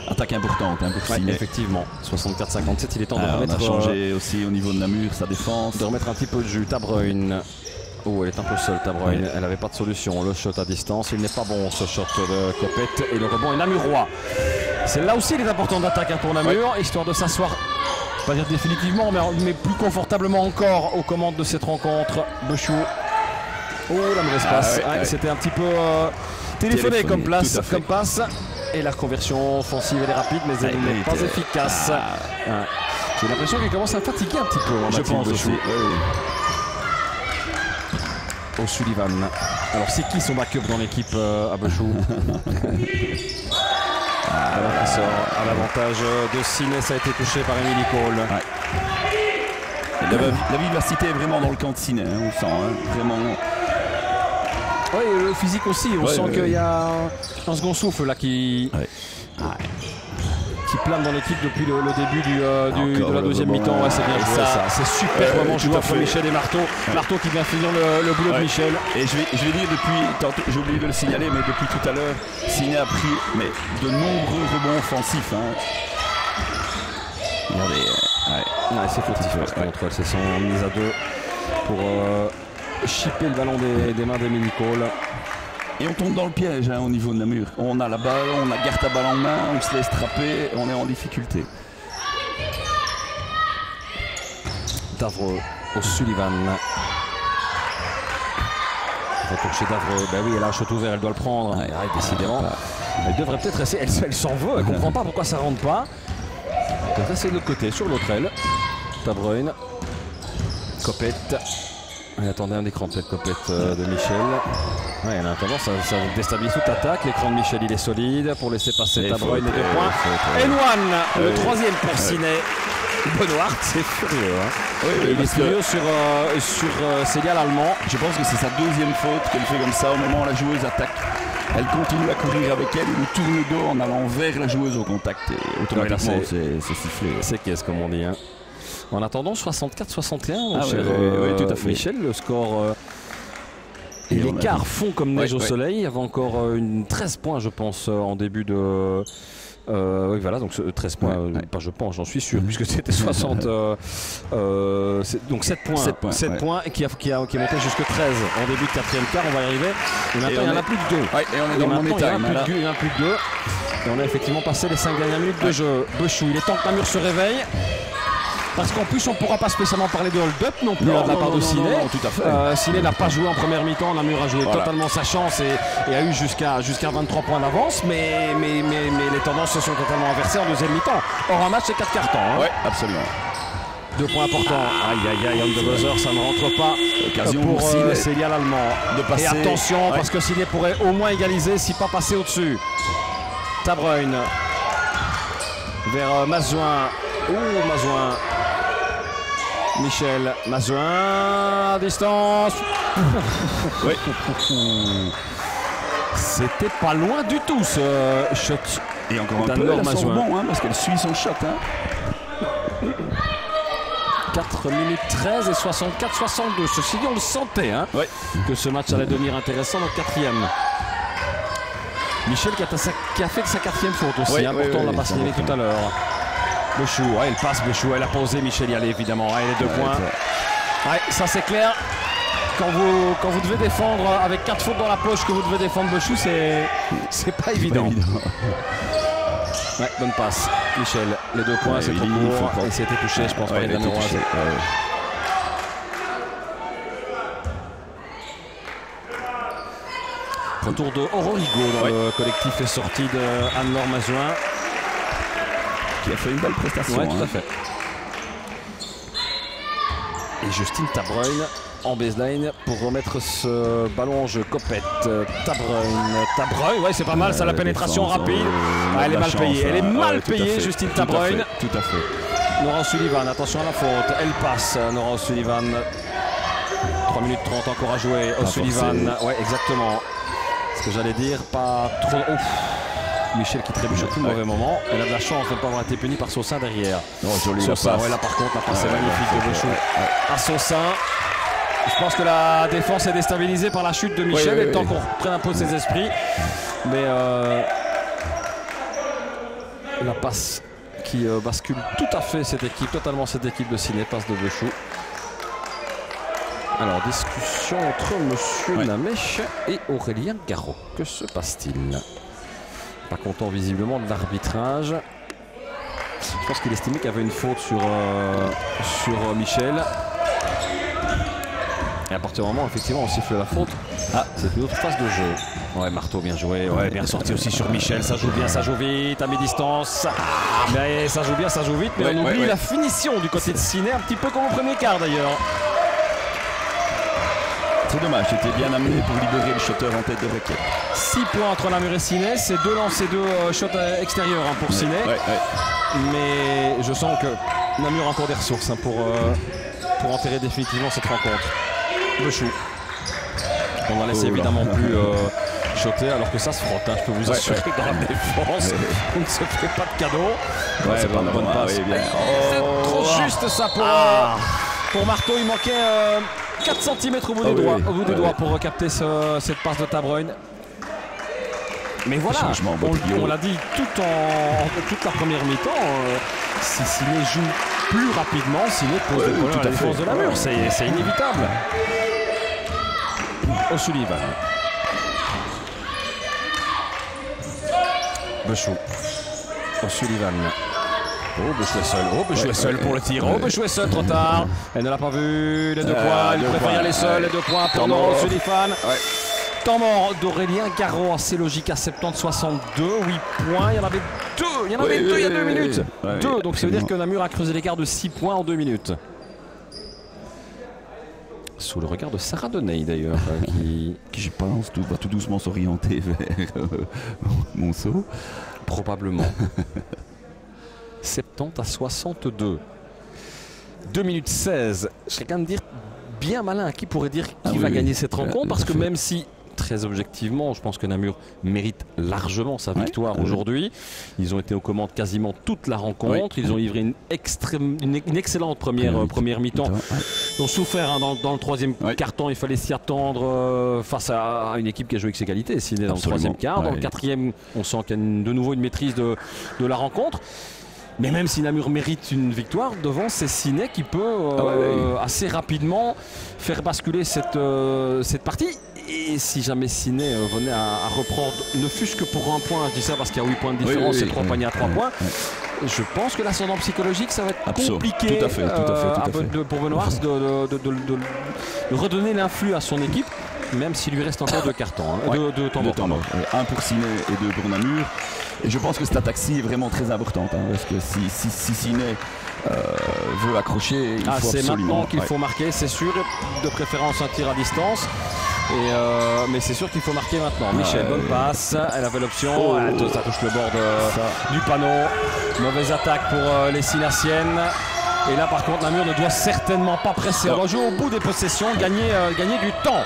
Attaque importante pour Ciné. Effectivement. 64-57. Il est temps de remettre. On a changé aussi au niveau de Namur, sa défense. De remettre un petit peu de jus. Tabreuil. Oh, elle est un peu seule, Tabroyn. Elle n'avait pas de solution. Le shot à distance, il n'est pas bon ce shot de Copette. Et le rebond est namurois. C'est là aussi il est important d'attaque pour Namur, histoire de s'asseoir, pas dire définitivement, mais plus confortablement encore aux commandes de cette rencontre. Bechou. Oh, la mauvaise passe. C'était un petit peu téléphoné comme passe. Et la conversion offensive, elle est rapide, mais elle n'est pas efficace. J'ai l'impression qu'elle commence à fatiguer un petit peu. Je pense aussi. O'Sullivan. Alors c'est qui son backup dans l'équipe à Bechou? Alors qui sort à l'avantage de Ciné, ça a été touché par Émilie Cole. La vivacité est vraiment dans le camp de Ciné, hein, on sent vraiment. Oui, le physique aussi, on sent qu'il y a un second souffle là qui plane dans l'équipe depuis le début de la deuxième mi-temps. C'est bien joué ça. C'est super moment joué entre Michel et Marteau. Marteau qui vient finir le boulot de Michel. Et je vais dire depuis, j'ai oublié de le signaler, mais depuis tout à l'heure, Ciné a pris de nombreux rebonds offensifs. Regardez, c'est fautif par contre. Elles se sont mises à deux pour chipper le ballon des mains d'Émilie Cole. Et on tombe dans le piège au niveau de Namur. On a la balle, on a garde à balle en main, on se laisse trapper, on est en difficulté. Davreux, O'Sullivan. Retour chez Davreux. Ben oui, elle a un shot ouvert, elle doit le prendre. Décidément. Elle devrait peut-être essayer. Elle s'en veut, elle ne comprend pas pourquoi ça ne rentre pas. Elle devrait essayer de l'autre côté, sur l'autre aile. Tabroyn. Copette. Elle attendait un écran peut-être Copette de Michel. En attendant, ça déstabilise toute l'attaque. L'écran de Michel, il est solide pour laisser passer Tabroyn les 2 points. Enwan, le troisième pour Ciné. Benoît, c'est furieux. Il est furieux sur Célia l'Allemand. Je pense que c'est sa deuxième faute qu'elle fait comme ça. Au moment où la joueuse attaque, elle continue à courir avec elle. Il tourne le dos en allant vers la joueuse au contact. Et automatiquement, c'est sifflé. C'est qu'est-ce comme on dit. En attendant, 64-61, cher tout à fait. Michel, le score. Et l'écart fond comme neige au soleil. Il y avait encore une 13 points, je pense, en début de. Oui, voilà, donc 13 points, pas je pense, j'en suis sûr, puisque c'était 60. Donc 7 points, 7 points qui est monté jusque 13 en début de 4e quart, on va y arriver. Et maintenant, il n'y en a plus que 2. Et on est dans le moment il n'y en a plus que 2. Et on a effectivement passé les 5 dernières minutes de jeu. Bechou, il est temps que Namur se réveille. Parce qu'en plus, on ne pourra pas spécialement parler de hold-up non plus de la part de Ciné. Tout à fait. Ciné n'a pas joué en première mi-temps. Namur a joué totalement sa chance et a eu jusqu'à 23 points d'avance. Mais les tendances se sont totalement inversées en deuxième mi-temps. Or, un match, c'est 4 cartons. Oui, absolument. 2 points importants. Aïe, on the buzzer, ça ne rentre pas. Occasion pour Célia l'Allemand. Et attention, parce que Ciné pourrait au moins égaliser, si pas passer au-dessus. Tabroyn vers Mazouin. Mazouin. Michel Mazouin à distance. C'était pas loin du tout ce shot. Et encore un peu elle sent bon, parce qu'elle suit son shot. 4 minutes 13 et 64-62. Ceci dit, on le sentait que ce match allait devenir intéressant dans le 4e. Michel qui a fait sa 4e faute aussi. Pourtant, on l'a pas signalé tout à l'heure. Bechou, elle passe Bechou, elle a posé Michel y aller évidemment, les 2 points. Ça c'est clair. Quand vous devez défendre avec 4 fautes dans la poche, que vous devez défendre Bechou, c'est pas évident. Bonne passe. Michel, les 2 points, c'est trop court. Et c'était touché, je pense, par les Namurois. Retour de Ororigo dans le collectif est sorti de Anne-Laure Mazouin. Qui a fait une belle prestation. Tout à fait. Et Justine Tabroyn en baseline pour remettre ce ballon en jeu. Copette, Tabroyn, c'est pas mal, ça, la pénétration rapide. Elle est mal payée, elle est mal payée, Justine Tabroyn. Tout à fait. Nora O'Sullivan, attention à la faute, elle passe, Nora O'Sullivan. 3 minutes 30 encore à jouer. O'Sullivan, exactement. Ce que j'allais dire, pas trop. Michel qui trébuche au plus mauvais moment. Elle a de la chance de ne pas avoir été punie par Saussin derrière. Sosa, là par contre, la passe est magnifique de Bechou à Saussin. Je pense que la défense est déstabilisée par la chute de Michel. Et tant qu'on reprenne un peu ses esprits. Mais la passe qui bascule tout à fait cette équipe, totalement cette équipe de Ciné, passe de Bechou. Alors, discussion entre Monsieur Namèche et Aurélien Garot. Que se passe-t-il? Pas content visiblement de l'arbitrage. Je pense qu'il estimait qu'il y avait une faute sur Michel. Et à partir du moment où effectivement on siffle la faute, c'est une autre phase de jeu. Ouais, Marteau bien joué, ouais, bien sorti aussi sur Michel, ça joue bien, ça joue vite, à mi-distance. Mais ça joue bien, ça joue vite, mais on oublie la finition du côté de Ciné, un petit peu comme au premier quart d'ailleurs. C'est dommage, c'était bien amené pour libérer le shotter en tête de raquette. 6 points entre Namur et Ciné, c'est 2 lancers, 2 shots extérieurs pour Ciné. Mais je sens que Namur a encore des ressources pour enterrer définitivement cette rencontre. Bechou. On va laisser évidemment plus shotter alors que ça se frotte. Je peux vous assurer que dans la défense, on ne se fait pas de cadeau. Bonne passe. C'est trop juste ça pour Marteau. Il manquait 4 cm au bout des doigts pour capter cette passe de Tabreuil. Mais voilà, on l'a dit toute la première mi-temps, si Ciné joue plus rapidement, Ciné pose des problèmes à la défense de Namur, c'est inévitable. O'Sullivan. Bechou. O'Sullivan. Bechou est seul. Bechou est seul pour le tir. Bechou est seul trop tard. Elle ne l'a pas vu. Les 2 points. Il préfère y aller seul. Les 2 points pour O'Sullivan. Temps mort d'Aurélien Garot, assez logique à 70-62, 8 points. Il y en avait 2. Il y en avait 2 il y a 2 minutes. 2. Donc ça veut dire que Namur a creusé l'écart de 6 points en 2 minutes. Sous le regard de Sarah Deney d'ailleurs, qui je pense va tout doucement s'orienter vers Monceau. Probablement. 70-62. 2 minutes 16. Je serais quand même dire bien malin à qui pourrait dire qui va gagner cette rencontre, parce que même si très objectivement, je pense que Namur mérite largement sa victoire aujourd'hui. Ils ont été aux commandes quasiment toute la rencontre. Ils ont livré une excellente première mi-temps. Ils ont souffert dans le troisième quart-temps. Il fallait s'y attendre face à une équipe qui a joué avec ses qualités. Ciné dans le troisième quart. Dans le quatrième, on sent qu'il y a de nouveau une maîtrise de la rencontre. Mais même si Namur mérite une victoire, devant c'est Ciné qui peut assez rapidement faire basculer cette partie. Et si jamais Ciné venait à reprendre, ne fût-ce que pour un point, je dis ça parce qu'il y a 8 points de différence et 3 paniers à 3 points, je pense que l'ascendant psychologique, ça va être compliqué tout à fait. pour Benoît de redonner l'influx à son équipe, même s'il lui reste encore 2 cartons, deux temps mort. 1 pour Ciné et 2 pour Namur. Et je pense que cette attaque-ci est vraiment très importante, parce que si Ciné veut accrocher, il faut absolument... C'est maintenant qu'il faut marquer, c'est sûr, de préférence un tir à distance. Mais c'est sûr qu'il faut marquer maintenant. Michel, bonne passe, elle avait l'option, ça touche le bord du panneau. Mauvaise attaque pour les Sinassiennes. Et là par contre Namur ne doit certainement pas presser. On va jouer au bout des possessions, gagner du temps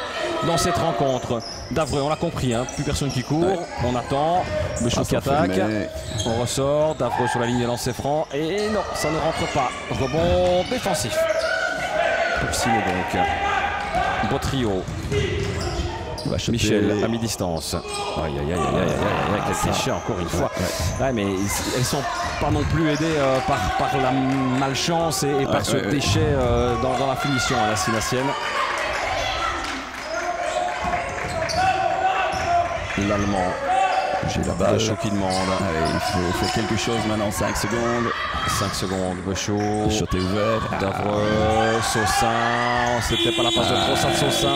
dans cette rencontre. Davreux, on l'a compris, plus personne qui court, on attend, Bechou qui attaque, on ressort, Davreux sur la ligne de lancer franc, et non, ça ne rentre pas. Rebond défensif. Pour Ciné donc. Beau trio. Michel à mi-distance. Aïe, quel déchet encore une fois. Mais elles sont pas non plus aidées par la malchance et par ce déchet dans la finition à la Sinassienne. L'Allemand. J'ai la balle. Bechou qui demande. Il faut faire quelque chose maintenant, 5 secondes. 5 secondes, Bechou. Le shot est ouvert. Davreux, Saussin. C'était pas la passe de trop, ça de Saussin.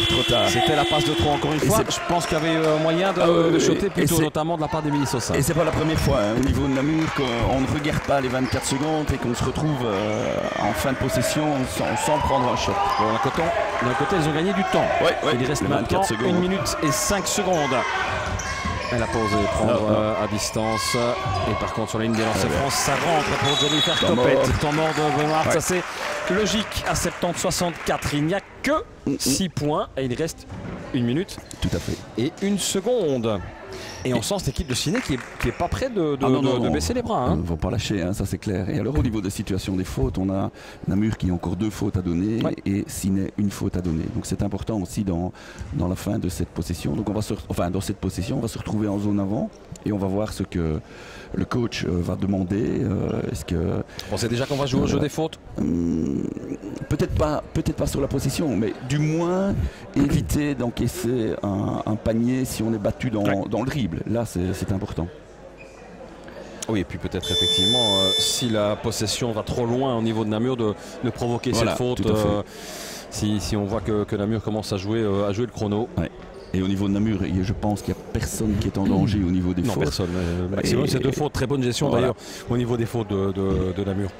Trop tard. C'était la passe de trop encore une fois. Je pense qu'il y avait moyen de shotter plutôt, notamment de la part d'Émilie Saussin. Et c'est pas la première fois au niveau de Namur qu'on ne regarde pas les 24 secondes et qu'on se retrouve en fin de possession sans prendre un shot. D'un côté, ils ont gagné du temps. Il reste maintenant 1 minute et 5 secondes. Elle a pas osé prendre à distance. Et par contre, sur la ligne des lancers France, ça rentre pour Jennifer Copette. Temps mort de Benoît. Ça, c'est logique à 70-64. Il n'y a que 6 points et il reste 1 minute. Tout à fait. Et 1 seconde. Et on sent cette équipe de Ciné qui est pas prête de baisser les bras. On ne va pas lâcher, ça c'est clair. Et alors au niveau de la situation des fautes, on a Namur qui a encore 2 fautes à donner et Ciné 1 faute à donner. Donc c'est important aussi dans la fin de cette possession. Donc dans cette possession, on va se retrouver en zone avant et on va voir ce que le coach va demander. Est-ce que on sait déjà qu'on va jouer au jeu des fautes? peut-être pas sur la possession, mais du moins éviter d'encaisser un panier si on est battu dans le dribble. Là, c'est important. Oui, et puis peut-être effectivement, si la possession va trop loin au niveau de Namur, de provoquer cette faute. Si on voit que Namur commence à jouer le chrono. Ouais. Et au niveau de Namur, je pense qu'il n'y a personne qui est en danger au niveau des fautes. Non, personne. Le maximum, c'est 2 fautes. Très bonne gestion d'ailleurs au niveau des fautes de Namur.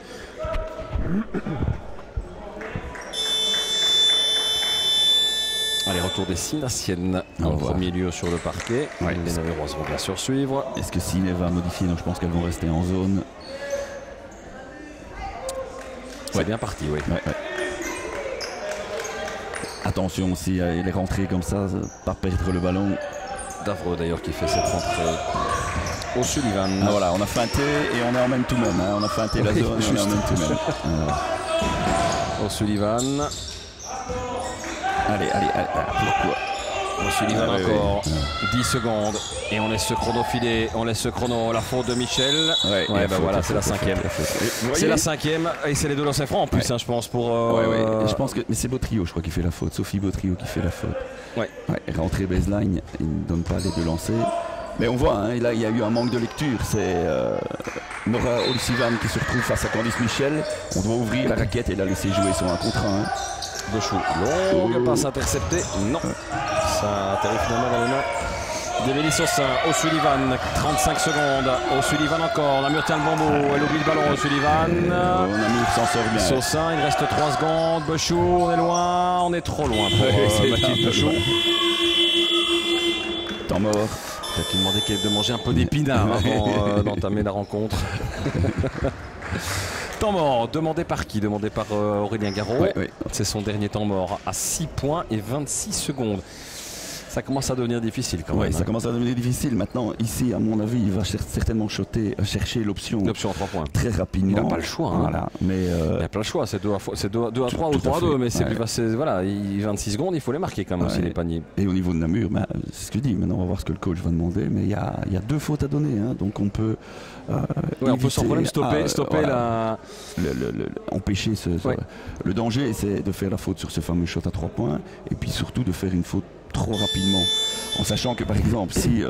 Allez, retour des Sinassiennes en premier lieu sur le parquet. Ouais. Les Namuroises vont bien sûr suivre. Est-ce que Siné va modifier? Non, je pense qu'elles vont rester en zone. C'est bien parti, oui. Ouais. Attention aussi à les rentrer comme ça, pas perdre le ballon. Davreux d'ailleurs qui fait cette rentrée. O'Sullivan. Ah, voilà, on a feinté et on est en même tout même. Hein. On a feinté la zone et on est en même tout même. O'Sullivan. Allez, pourquoi? O'Sullivan encore. 10 secondes. Et on laisse ce chrono filer. On laisse ce chrono. La faute de Michel. Voilà, c'est la 5e. C'est la 5e. Et c'est les 2 lancers francs en plus, je pense. Je pense que. Mais c'est Beautrio, je crois, qui fait la faute. Sophie Beautrio qui fait la faute. Rentrée baseline. Il ne donne pas les 2 lancers. Mais on voit, là, il y a eu un manque de lecture. C'est Nora O'Sullivan qui se retrouve face à Candice Michel. On doit ouvrir la raquette et la laisser jouer sur un contre 1. Bechou, longue passe interceptée, non. Ça atterrit finalement dans les mains d'Émilie Saussin. O'Sullivan, 35 secondes. O'Sullivan encore, Namur tient le bambou, elle oublie le ballon. O'Sullivan, Namur s'en sort bien. Saussin, il reste 3 secondes. Bechou, on est loin, on est trop loin pour Mathilde Bechou. Temps mort. Peut-être qu'il demandait de manger un peu d'épinards avant d'entamer la rencontre. Temps mort, demandé par qui? Demandé par Aurélien Garot. C'est son dernier temps mort à 6 points et 26 secondes. Ça commence à devenir difficile quand même. Ça commence à devenir difficile. Maintenant, ici, à mon avis, il va certainement chercher l'option. L'option à 3 points. Très rapidement. Il n'a pas le choix. Voilà. Mais il n'a pas le choix. C'est 2 à 3 ou 3 à 2. Mais c'est plus facile. Voilà, 26 secondes, il faut les marquer quand même aussi, les paniers. Et au niveau de Namur, c'est ce que je dis. Maintenant, on va voir ce que le coach va demander. Mais il y a 2 fautes à donner. Donc on peut. On peut sans problème stopper la. Empêcher le danger, c'est de faire la faute sur ce fameux shot à 3 points. Et puis surtout de faire une faute trop rapidement, en sachant que par exemple si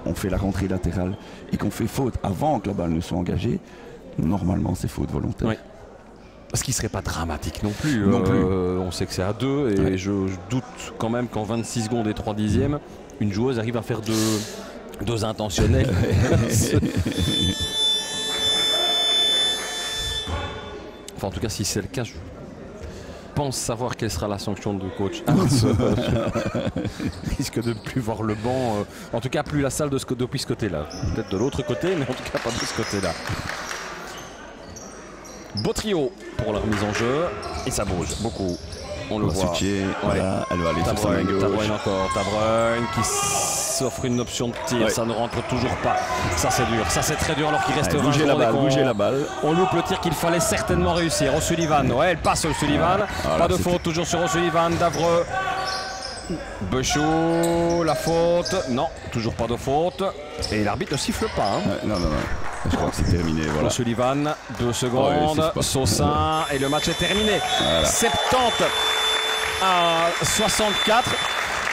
on fait la rentrée latérale et qu'on fait faute avant que la balle ne soit engagée, normalement c'est faute volontaire. Oui. Ce qui ne serait pas dramatique non plus. On sait que c'est à 2 et je doute quand même qu'en 26 secondes et 3 dixièmes, une joueuse arrive à faire 2 intentionnels. Enfin, en tout cas, si c'est le cas, je pense savoir quelle sera la sanction de coach Ars. Risque de ne plus voir le banc. En tout cas, plus la salle depuis ce côté-là. Peut-être de l'autre côté, mais en tout cas pas de ce côté-là. Beau trio pour la remise en jeu. Et ça bouge beaucoup. On le voit. Voilà, elle va aller sur sa main gauche. Tabrun encore. Tabrun qui s'offre une option de tir. Ça ne rentre toujours pas. Ça c'est dur. Ça c'est très dur alors qu'il reste 20 secondes. Bouger la balle. On loupe le tir qu'il fallait certainement réussir. O'Sullivan. Elle passe O'Sullivan. Pas de faute toujours sur O'Sullivan. Davreux. Bechou. La faute. Non, toujours pas de faute. Et l'arbitre ne siffle pas. Non. Je crois que c'est terminé. Voilà. O'Sullivan, 2 secondes. Saussin. Et le match est terminé. Voilà. 70 à 64.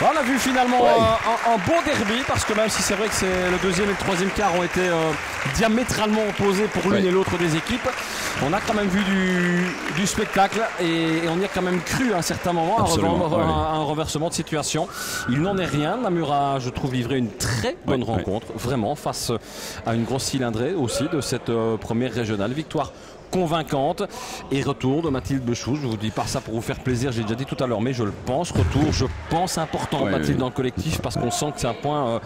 On a vu finalement un beau derby parce que même si c'est vrai que le 2e et le 3e quart ont été diamétralement opposés pour l'une et l'autre des équipes, on a quand même vu du spectacle et on y a quand même cru à un certain moment un renversement de situation. Il n'en est rien. Namur a, je trouve, livré une très bonne rencontre, vraiment, face à une grosse cylindrée aussi de cette première régionale. Victoire convaincante et retour de Mathilde Bechou. Je vous dis pas ça pour vous faire plaisir, j'ai déjà dit tout à l'heure, mais je le pense, important Mathilde dans le collectif parce qu'on sent que c'est un point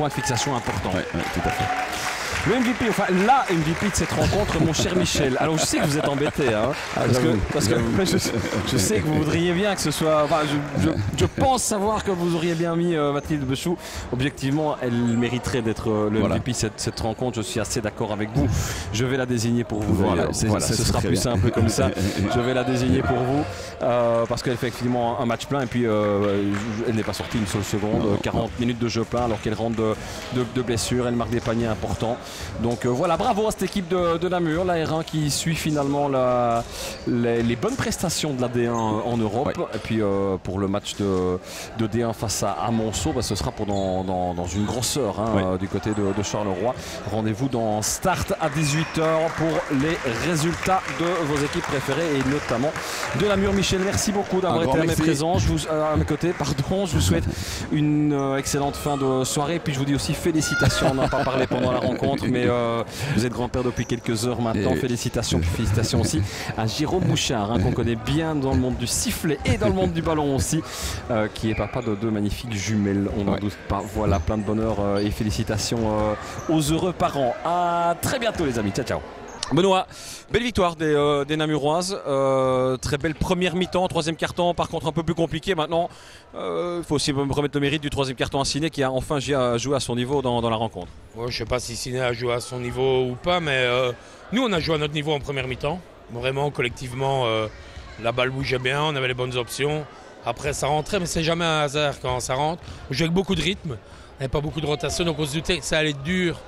de fixation important. Tout à fait. Le MVP, enfin la MVP de cette rencontre, mon cher Michel. Alors je sais que vous êtes embêté, parce que je sais que vous voudriez bien que ce soit. Enfin, je pense savoir que vous auriez bien mis Mathilde Bechou. Objectivement, elle mériterait d'être le MVP cette rencontre. Je suis assez d'accord avec vous. Je vais la désigner pour vous. Ce sera plus simple comme ça. Je vais la désigner pour vous parce qu'elle fait effectivement un match plein et puis elle n'est pas sortie une seule seconde. 40 minutes de jeu plein alors qu'elle rentre de blessure. Elle marque des paniers importants. Donc voilà, bravo à cette équipe de Namur, la R1 qui suit finalement les bonnes prestations de la D1 en Europe. Ouais. Et puis pour le match de D1 face à Monceau, ce sera dans une grosse heure du côté de Charleroi. Rendez-vous dans Start à 18h pour les résultats de vos équipes préférées et notamment de Namur. Michel, merci beaucoup d'avoir été à mes côtés. Je vous souhaite une excellente fin de soirée. Et puis je vous dis aussi félicitations. On n'a pas parlé pendant la rencontre, mais vous êtes grand-père depuis quelques heures maintenant. Félicitations aussi à Jérôme Bouchard, qu'on connaît bien dans le monde du sifflet et dans le monde du ballon aussi, qui est papa de deux magnifiques jumelles. On n'en doute pas. Voilà, plein de bonheur et félicitations aux heureux parents. À très bientôt les amis. Ciao, ciao. Benoît, belle victoire des Namuroises, très belle première mi-temps, troisième quart-temps par contre un peu plus compliqué maintenant. Il faut aussi remettre le mérite du troisième quart-temps à Ciné qui a enfin joué à son niveau dans la rencontre. Ouais, je ne sais pas si Ciné a joué à son niveau ou pas, mais nous on a joué à notre niveau en première mi-temps. Vraiment collectivement, la balle bougeait bien, on avait les bonnes options. Après ça rentrait, mais c'est jamais un hasard quand ça rentre. On jouait avec beaucoup de rythme, on n'avait pas beaucoup de rotation, donc on se doutait que ça allait être dur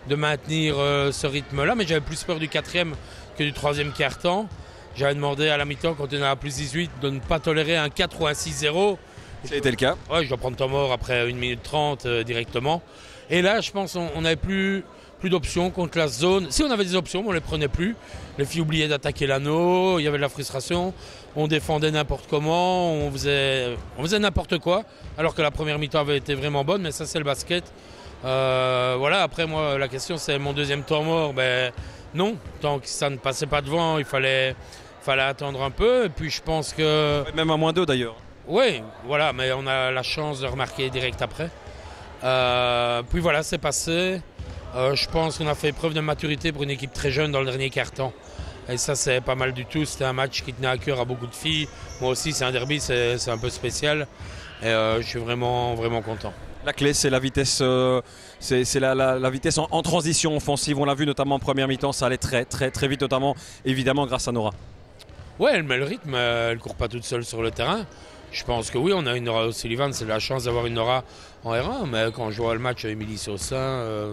de maintenir ce rythme-là, mais j'avais plus peur du quatrième que du troisième quart-temps. J'avais demandé à la mi-temps, quand on est à plus 18, de ne pas tolérer un 4 ou un 6-0. C'était le cas. Ouais, je dois prendre temps mort après 1 minute 30 directement. Et là, je pense qu'on n'avait plus d'options contre la zone. Si on avait des options, mais on ne les prenait plus. Les filles oubliaient d'attaquer l'anneau, il y avait de la frustration. On défendait n'importe comment, on faisait n'importe quoi, alors que la première mi-temps avait été vraiment bonne, mais ça c'est le basket. Voilà, après moi la question c'est mon deuxième temps mort, non, tant que ça ne passait pas devant, il fallait attendre un peu, et puis je pense que... Même à -2 d'ailleurs. Oui, voilà, mais on a la chance de remarquer direct après. Puis voilà, c'est passé. Je pense qu'on a fait preuve de maturité pour une équipe très jeune dans le dernier quart-temps. Et ça c'est pas mal du tout, c'était un match qui tenait à cœur à beaucoup de filles. Moi aussi c'est un derby, c'est un peu spécial, et je suis vraiment, vraiment content. La clé, c'est la vitesse, c'est la vitesse en transition offensive. On l'a vu notamment en première mi-temps, ça allait très, très, très vite, notamment évidemment grâce à Nora. Ouais, elle met le rythme, elle ne court pas toute seule sur le terrain. Je pense que oui, on a une Nora O'Sullivan, c'est la chance d'avoir une Nora en R1. Mais quand je vois le match, Émilie Saussin,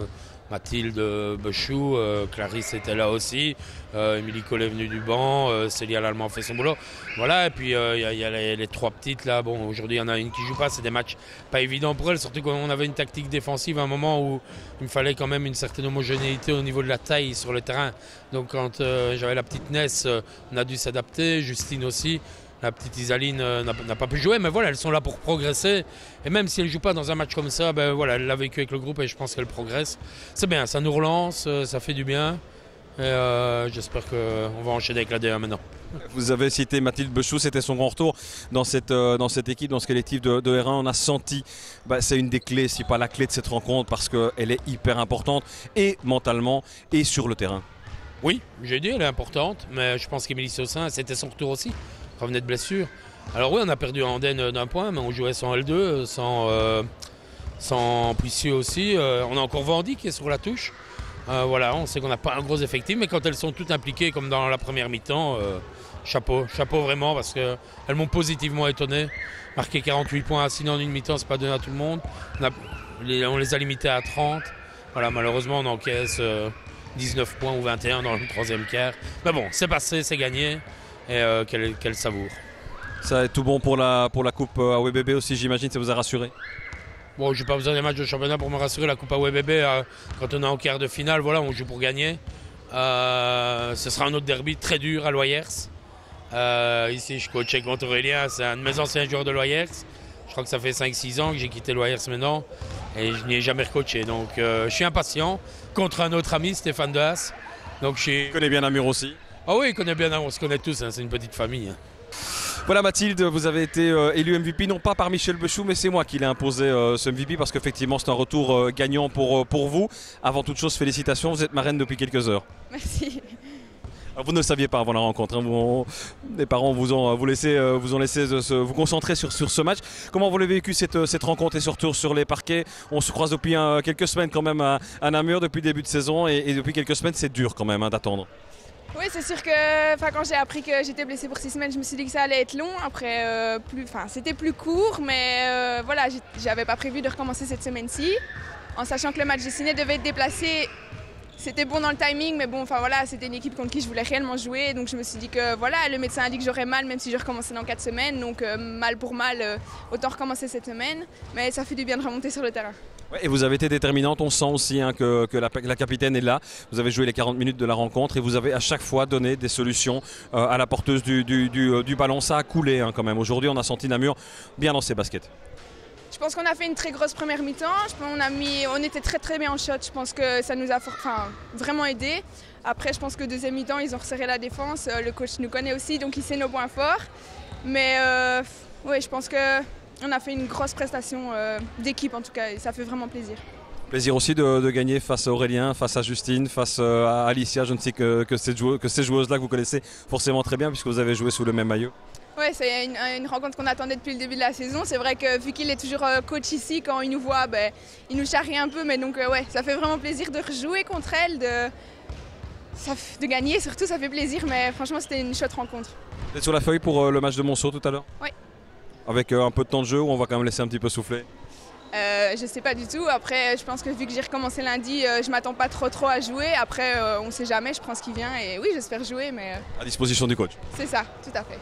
Mathilde Bechou, Clarisse était là aussi, Émilie Collet est venue du banc, Célia Lallemand fait son boulot. Voilà, et puis il y a les trois petites là. Bon, aujourd'hui il y en a une qui joue pas, c'est des matchs pas évidents pour elle, surtout qu'on avait une tactique défensive à un moment où il me fallait quand même une certaine homogénéité au niveau de la taille sur le terrain. Donc quand j'avais la petite Ness, on a dû s'adapter, Justine aussi. La petite Isaline n'a pas pu jouer, mais voilà, elles sont là pour progresser. Et même si elles ne jouent pas dans un match comme ça, voilà, elle l'a vécu avec le groupe et je pense qu'elle progresse. C'est bien, ça nous relance, ça fait du bien. Et j'espère qu'on va enchaîner avec la D1 maintenant. Vous avez cité Mathilde Bechou, c'était son grand retour dans cette équipe, dans ce collectif de R1. On a senti, c'est une des clés, si pas la clé de cette rencontre, parce qu'elle est hyper importante, et mentalement, et sur le terrain. Oui, j'ai dit, elle est importante, mais je pense qu'Émilie Saussin, c'était son retour aussi. Revenait de blessure. Alors oui, on a perdu en Andenne d'un point, mais on jouait sans L2, sans Puissieux aussi. On a encore Vendy qui est sur la touche. Voilà, on sait qu'on n'a pas un gros effectif, mais quand elles sont toutes impliquées comme dans la première mi-temps, chapeau vraiment, parce qu'elles m'ont positivement étonné. Marquer 48 points à Ciné en une mi-temps, c'est pas donné à tout le monde. On les a limités à 30. Voilà, malheureusement, on encaisse 19 points ou 21 dans le troisième quart. Mais bon, c'est passé, c'est gagné. Et qu'elle savoure. Ça est tout bon pour la coupe AWBB aussi, j'imagine, ça vous a rassuré? Bon, je n'ai pas besoin des matchs de championnat pour me rassurer. La coupe AWBB, quand on est en quart de finale, voilà, on joue pour gagner. Ce sera un autre derby très dur à Loyers. Ici, je coachais contre Aurélien, c'est un de mes anciens joueurs de Loyers. Je crois que ça fait 5-6 ans que j'ai quitté Loyers maintenant et je n'y ai jamais recoaché. Donc je suis impatient contre un autre ami, Stéphane Dehaas. Tu connais bien Namur aussi? Ah oui, il connaît bien, on se connaît tous, hein, c'est une petite famille. Voilà Mathilde, vous avez été élue MVP, non pas par Michel Bechou, mais c'est moi qui l'ai imposé ce MVP parce qu'effectivement c'est un retour gagnant pour vous. Avant toute chose, félicitations, vous êtes marraine depuis quelques heures. Merci. Alors, vous ne le saviez pas avant la rencontre, hein, les parents vous ont laissé vous concentrer sur ce match. Comment vous l'avez vécu cette rencontre et surtout sur les parquets? On se croise depuis quelques semaines quand même à Namur depuis le début de saison et depuis quelques semaines c'est dur quand même d'attendre. Oui, c'est sûr que quand j'ai appris que j'étais blessée pour 6 semaines, je me suis dit que ça allait être long. Après, c'était plus court, mais voilà, j'avais pas prévu de recommencer cette semaine-ci. En sachant que le match de Ciné devait être déplacé c'était bon dans le timing, mais bon, enfin voilà, c'était une équipe contre qui je voulais réellement jouer. Donc je me suis dit que voilà, le médecin a dit que j'aurais mal, même si je recommençais dans 4 semaines. Donc mal pour mal, autant recommencer cette semaine. Mais ça fait du bien de remonter sur le terrain. Ouais, et vous avez été déterminante, on sent aussi hein, que la capitaine est là. Vous avez joué les 40 minutes de la rencontre et vous avez à chaque fois donné des solutions à la porteuse du ballon. Ça a coulé hein, quand même. Aujourd'hui, on a senti Namur bien dans ses baskets. Je pense qu'on a fait une très grosse première mi-temps. On était très très bien en shot. Je pense que ça nous a vraiment aidé. Après, je pense que deuxième mi-temps, ils ont resserré la défense. Le coach nous connaît aussi, donc il sait nos points forts. Mais oui, je pense qu'on a fait une grosse prestation d'équipe en tout cas. Et ça fait vraiment plaisir. Plaisir aussi de gagner face à Aurélien, face à Justine, face à Alicia. Je ne sais que ces joueuses-là que vous connaissez forcément très bien puisque vous avez joué sous le même maillot. Oui, c'est une rencontre qu'on attendait depuis le début de la saison. C'est vrai que vu qu'il est toujours coach ici, quand il nous voit, il nous charrie un peu. Mais donc ouais, ça fait vraiment plaisir de rejouer contre elle, de gagner surtout, ça fait plaisir. Mais franchement, c'était une chouette rencontre. Vous êtes sur la feuille pour le match de Monceau tout à l'heure? Oui. Avec un peu de temps de jeu ou on va quand même laisser un petit peu souffler? Je sais pas du tout. Après, je pense que vu que j'ai recommencé lundi, je m'attends pas trop à jouer. Après, on sait jamais, je prends ce qui vient. Et oui, j'espère jouer. Mais à disposition du coach. C'est ça, tout à fait.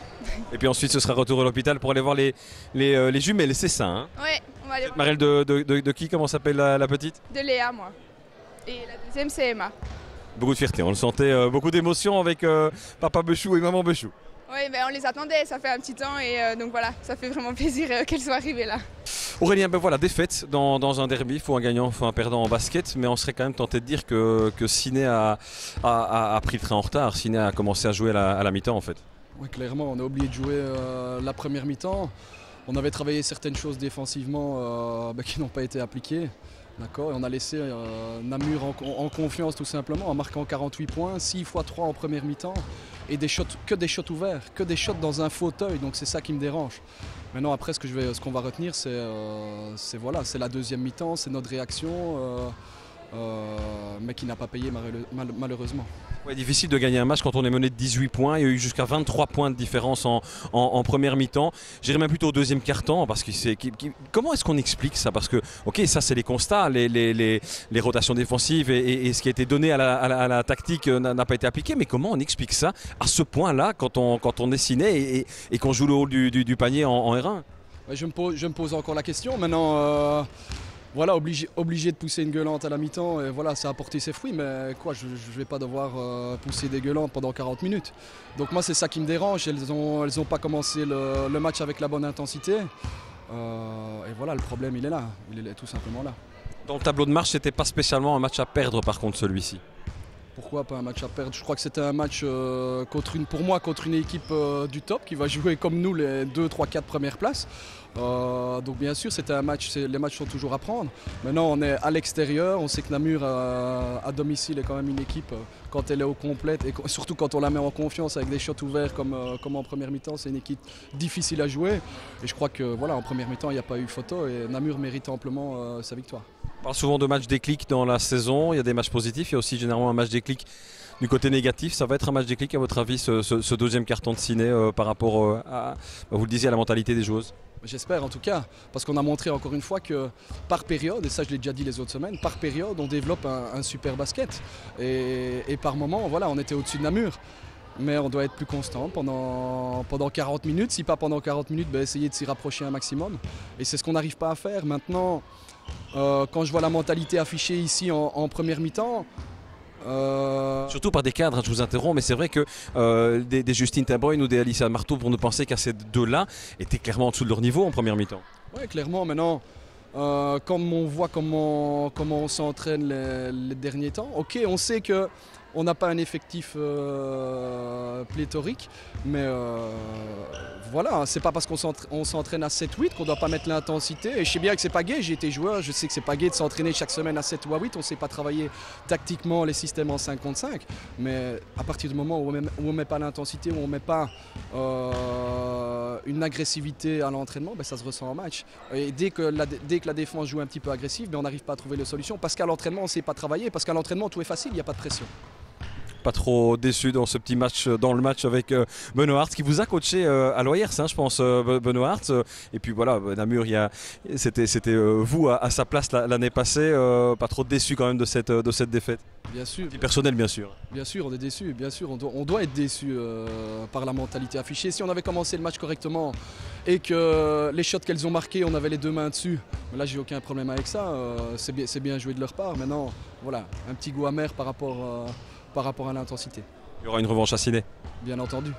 Et puis ensuite, ce sera retour à l'hôpital pour aller voir les jumelles, c'est ça hein? Oui, on va aller voir. Marelle de qui? Comment s'appelle la petite? De Léa, moi. Et la deuxième, c'est Emma. Beaucoup de fierté, on le sentait, beaucoup d'émotion avec papa Bechou et maman Bechou. Oui, on les attendait, ça fait un petit temps et donc voilà, ça fait vraiment plaisir qu'elles soient arrivées là. Aurélien, voilà, défaite dans un derby, il faut un gagnant, il faut un perdant en basket, mais on serait quand même tenté de dire que Ciné a pris le train en retard, Ciné a commencé à jouer à la mi-temps en fait. Oui, clairement, on a oublié de jouer la première mi-temps. On avait travaillé certaines choses défensivement qui n'ont pas été appliquées. D'accord, et on a laissé Namur en confiance tout simplement en marquant 48 points, 6 x 3 en première mi-temps et que des shots ouverts, que des shots dans un fauteuil, donc c'est ça qui me dérange. Maintenant après ce qu'on va retenir c'est la deuxième mi-temps, c'est notre réaction, mais qui n'a pas payé malheureusement. Ouais, difficile de gagner un match quand on est mené de 18 points. Il y a eu jusqu'à 23 points de différence en première mi-temps. J'irais même plutôt au deuxième quart-temps parce que comment est-ce qu'on explique ça? Parce que ok, ça c'est les constats, les rotations défensives et ce qui a été donné à la tactique n'a pas été appliqué. Mais comment on explique ça à ce point-là quand on est Ciné et qu'on joue le haut du panier en R1? Je me pose encore la question. Maintenant. Voilà, obligé de pousser une gueulante à la mi-temps, et voilà, ça a porté ses fruits, mais quoi, je ne vais pas devoir pousser des gueulantes pendant 40 minutes. Donc moi, c'est ça qui me dérange, elles ont pas commencé le match avec la bonne intensité. Et voilà, le problème, il est là, il est tout simplement là. Dans le tableau de marche, c'était pas spécialement un match à perdre par contre celui-ci. Pourquoi pas un match à perdre? Je crois que c'était un match contre une équipe du top qui va jouer comme nous les 2, 3, 4 premières places. Donc bien sûr, c'était un match, les matchs sont toujours à prendre. Maintenant, on est à l'extérieur, on sait que Namur à domicile est quand même une équipe quand elle est au complète et surtout quand on la met en confiance avec des shots ouverts comme en première mi-temps, c'est une équipe difficile à jouer. Et je crois que voilà, en première mi-temps, il n'y a pas eu photo et Namur mérite amplement sa victoire. On parle souvent de matchs déclic dans la saison, il y a des matchs positifs, il y a aussi généralement un match déclic du côté négatif. Ça va être un match déclic à votre avis, ce deuxième carton de Ciné par rapport vous le disiez, à la mentalité des joueuses? J'espère en tout cas, parce qu'on a montré encore une fois que par période, et ça je l'ai déjà dit les autres semaines, par période on développe un super basket. Et par moment, voilà, on était au-dessus de Namur. Mais on doit être plus constant pendant 40 minutes. Si pas pendant 40 minutes, essayer de s'y rapprocher un maximum. Et c'est ce qu'on n'arrive pas à faire. Maintenant, quand je vois la mentalité affichée ici en première mi-temps, surtout par des cadres, je vous interromps, mais c'est vrai que des Justine Tinbreuil ou des Alicia Marteau vont nous penser qu'à ces deux-là étaient clairement en dessous de leur niveau en première mi-temps. Oui, clairement. Maintenant, comme on voit comment on s'entraîne les derniers temps, ok, on sait que on n'a pas un effectif pléthorique, mais voilà, c'est pas parce qu'on s'entraîne à 7-8 qu'on doit pas mettre l'intensité. Et je sais bien que c'est pas gai, j'ai été joueur, je sais que c'est pas gai de s'entraîner chaque semaine à 7 ou à 8, on sait pas travailler tactiquement les systèmes en 5 contre 5, mais à partir du moment où on met pas l'intensité, où on met pas une agressivité à l'entraînement, ça se ressent en match. Et dès que la défense joue un petit peu agressive, on n'arrive pas à trouver les solutions, parce qu'à l'entraînement on sait pas travailler, parce qu'à l'entraînement tout est facile, il n'y a pas de pression. pas trop déçu dans ce petit match, dans le match avec Benoît Hartz qui vous a coaché à Loyers, hein, je pense, Benoît Hartz. Et puis voilà, Namur, c'était vous à sa place l'année passée, pas trop déçu quand même de cette défaite. Bien sûr. Personnel, bien sûr. Bien sûr, on est déçu. Bien sûr, on doit être déçu par la mentalité affichée. Si on avait commencé le match correctement et que les shots qu'elles ont marqués, on avait les 2 mains dessus, là, j'ai aucun problème avec ça. C'est bien joué de leur part. Maintenant, voilà, un petit goût amer par rapport à l'intensité. Il y aura une revanche à Ciné. Bien entendu.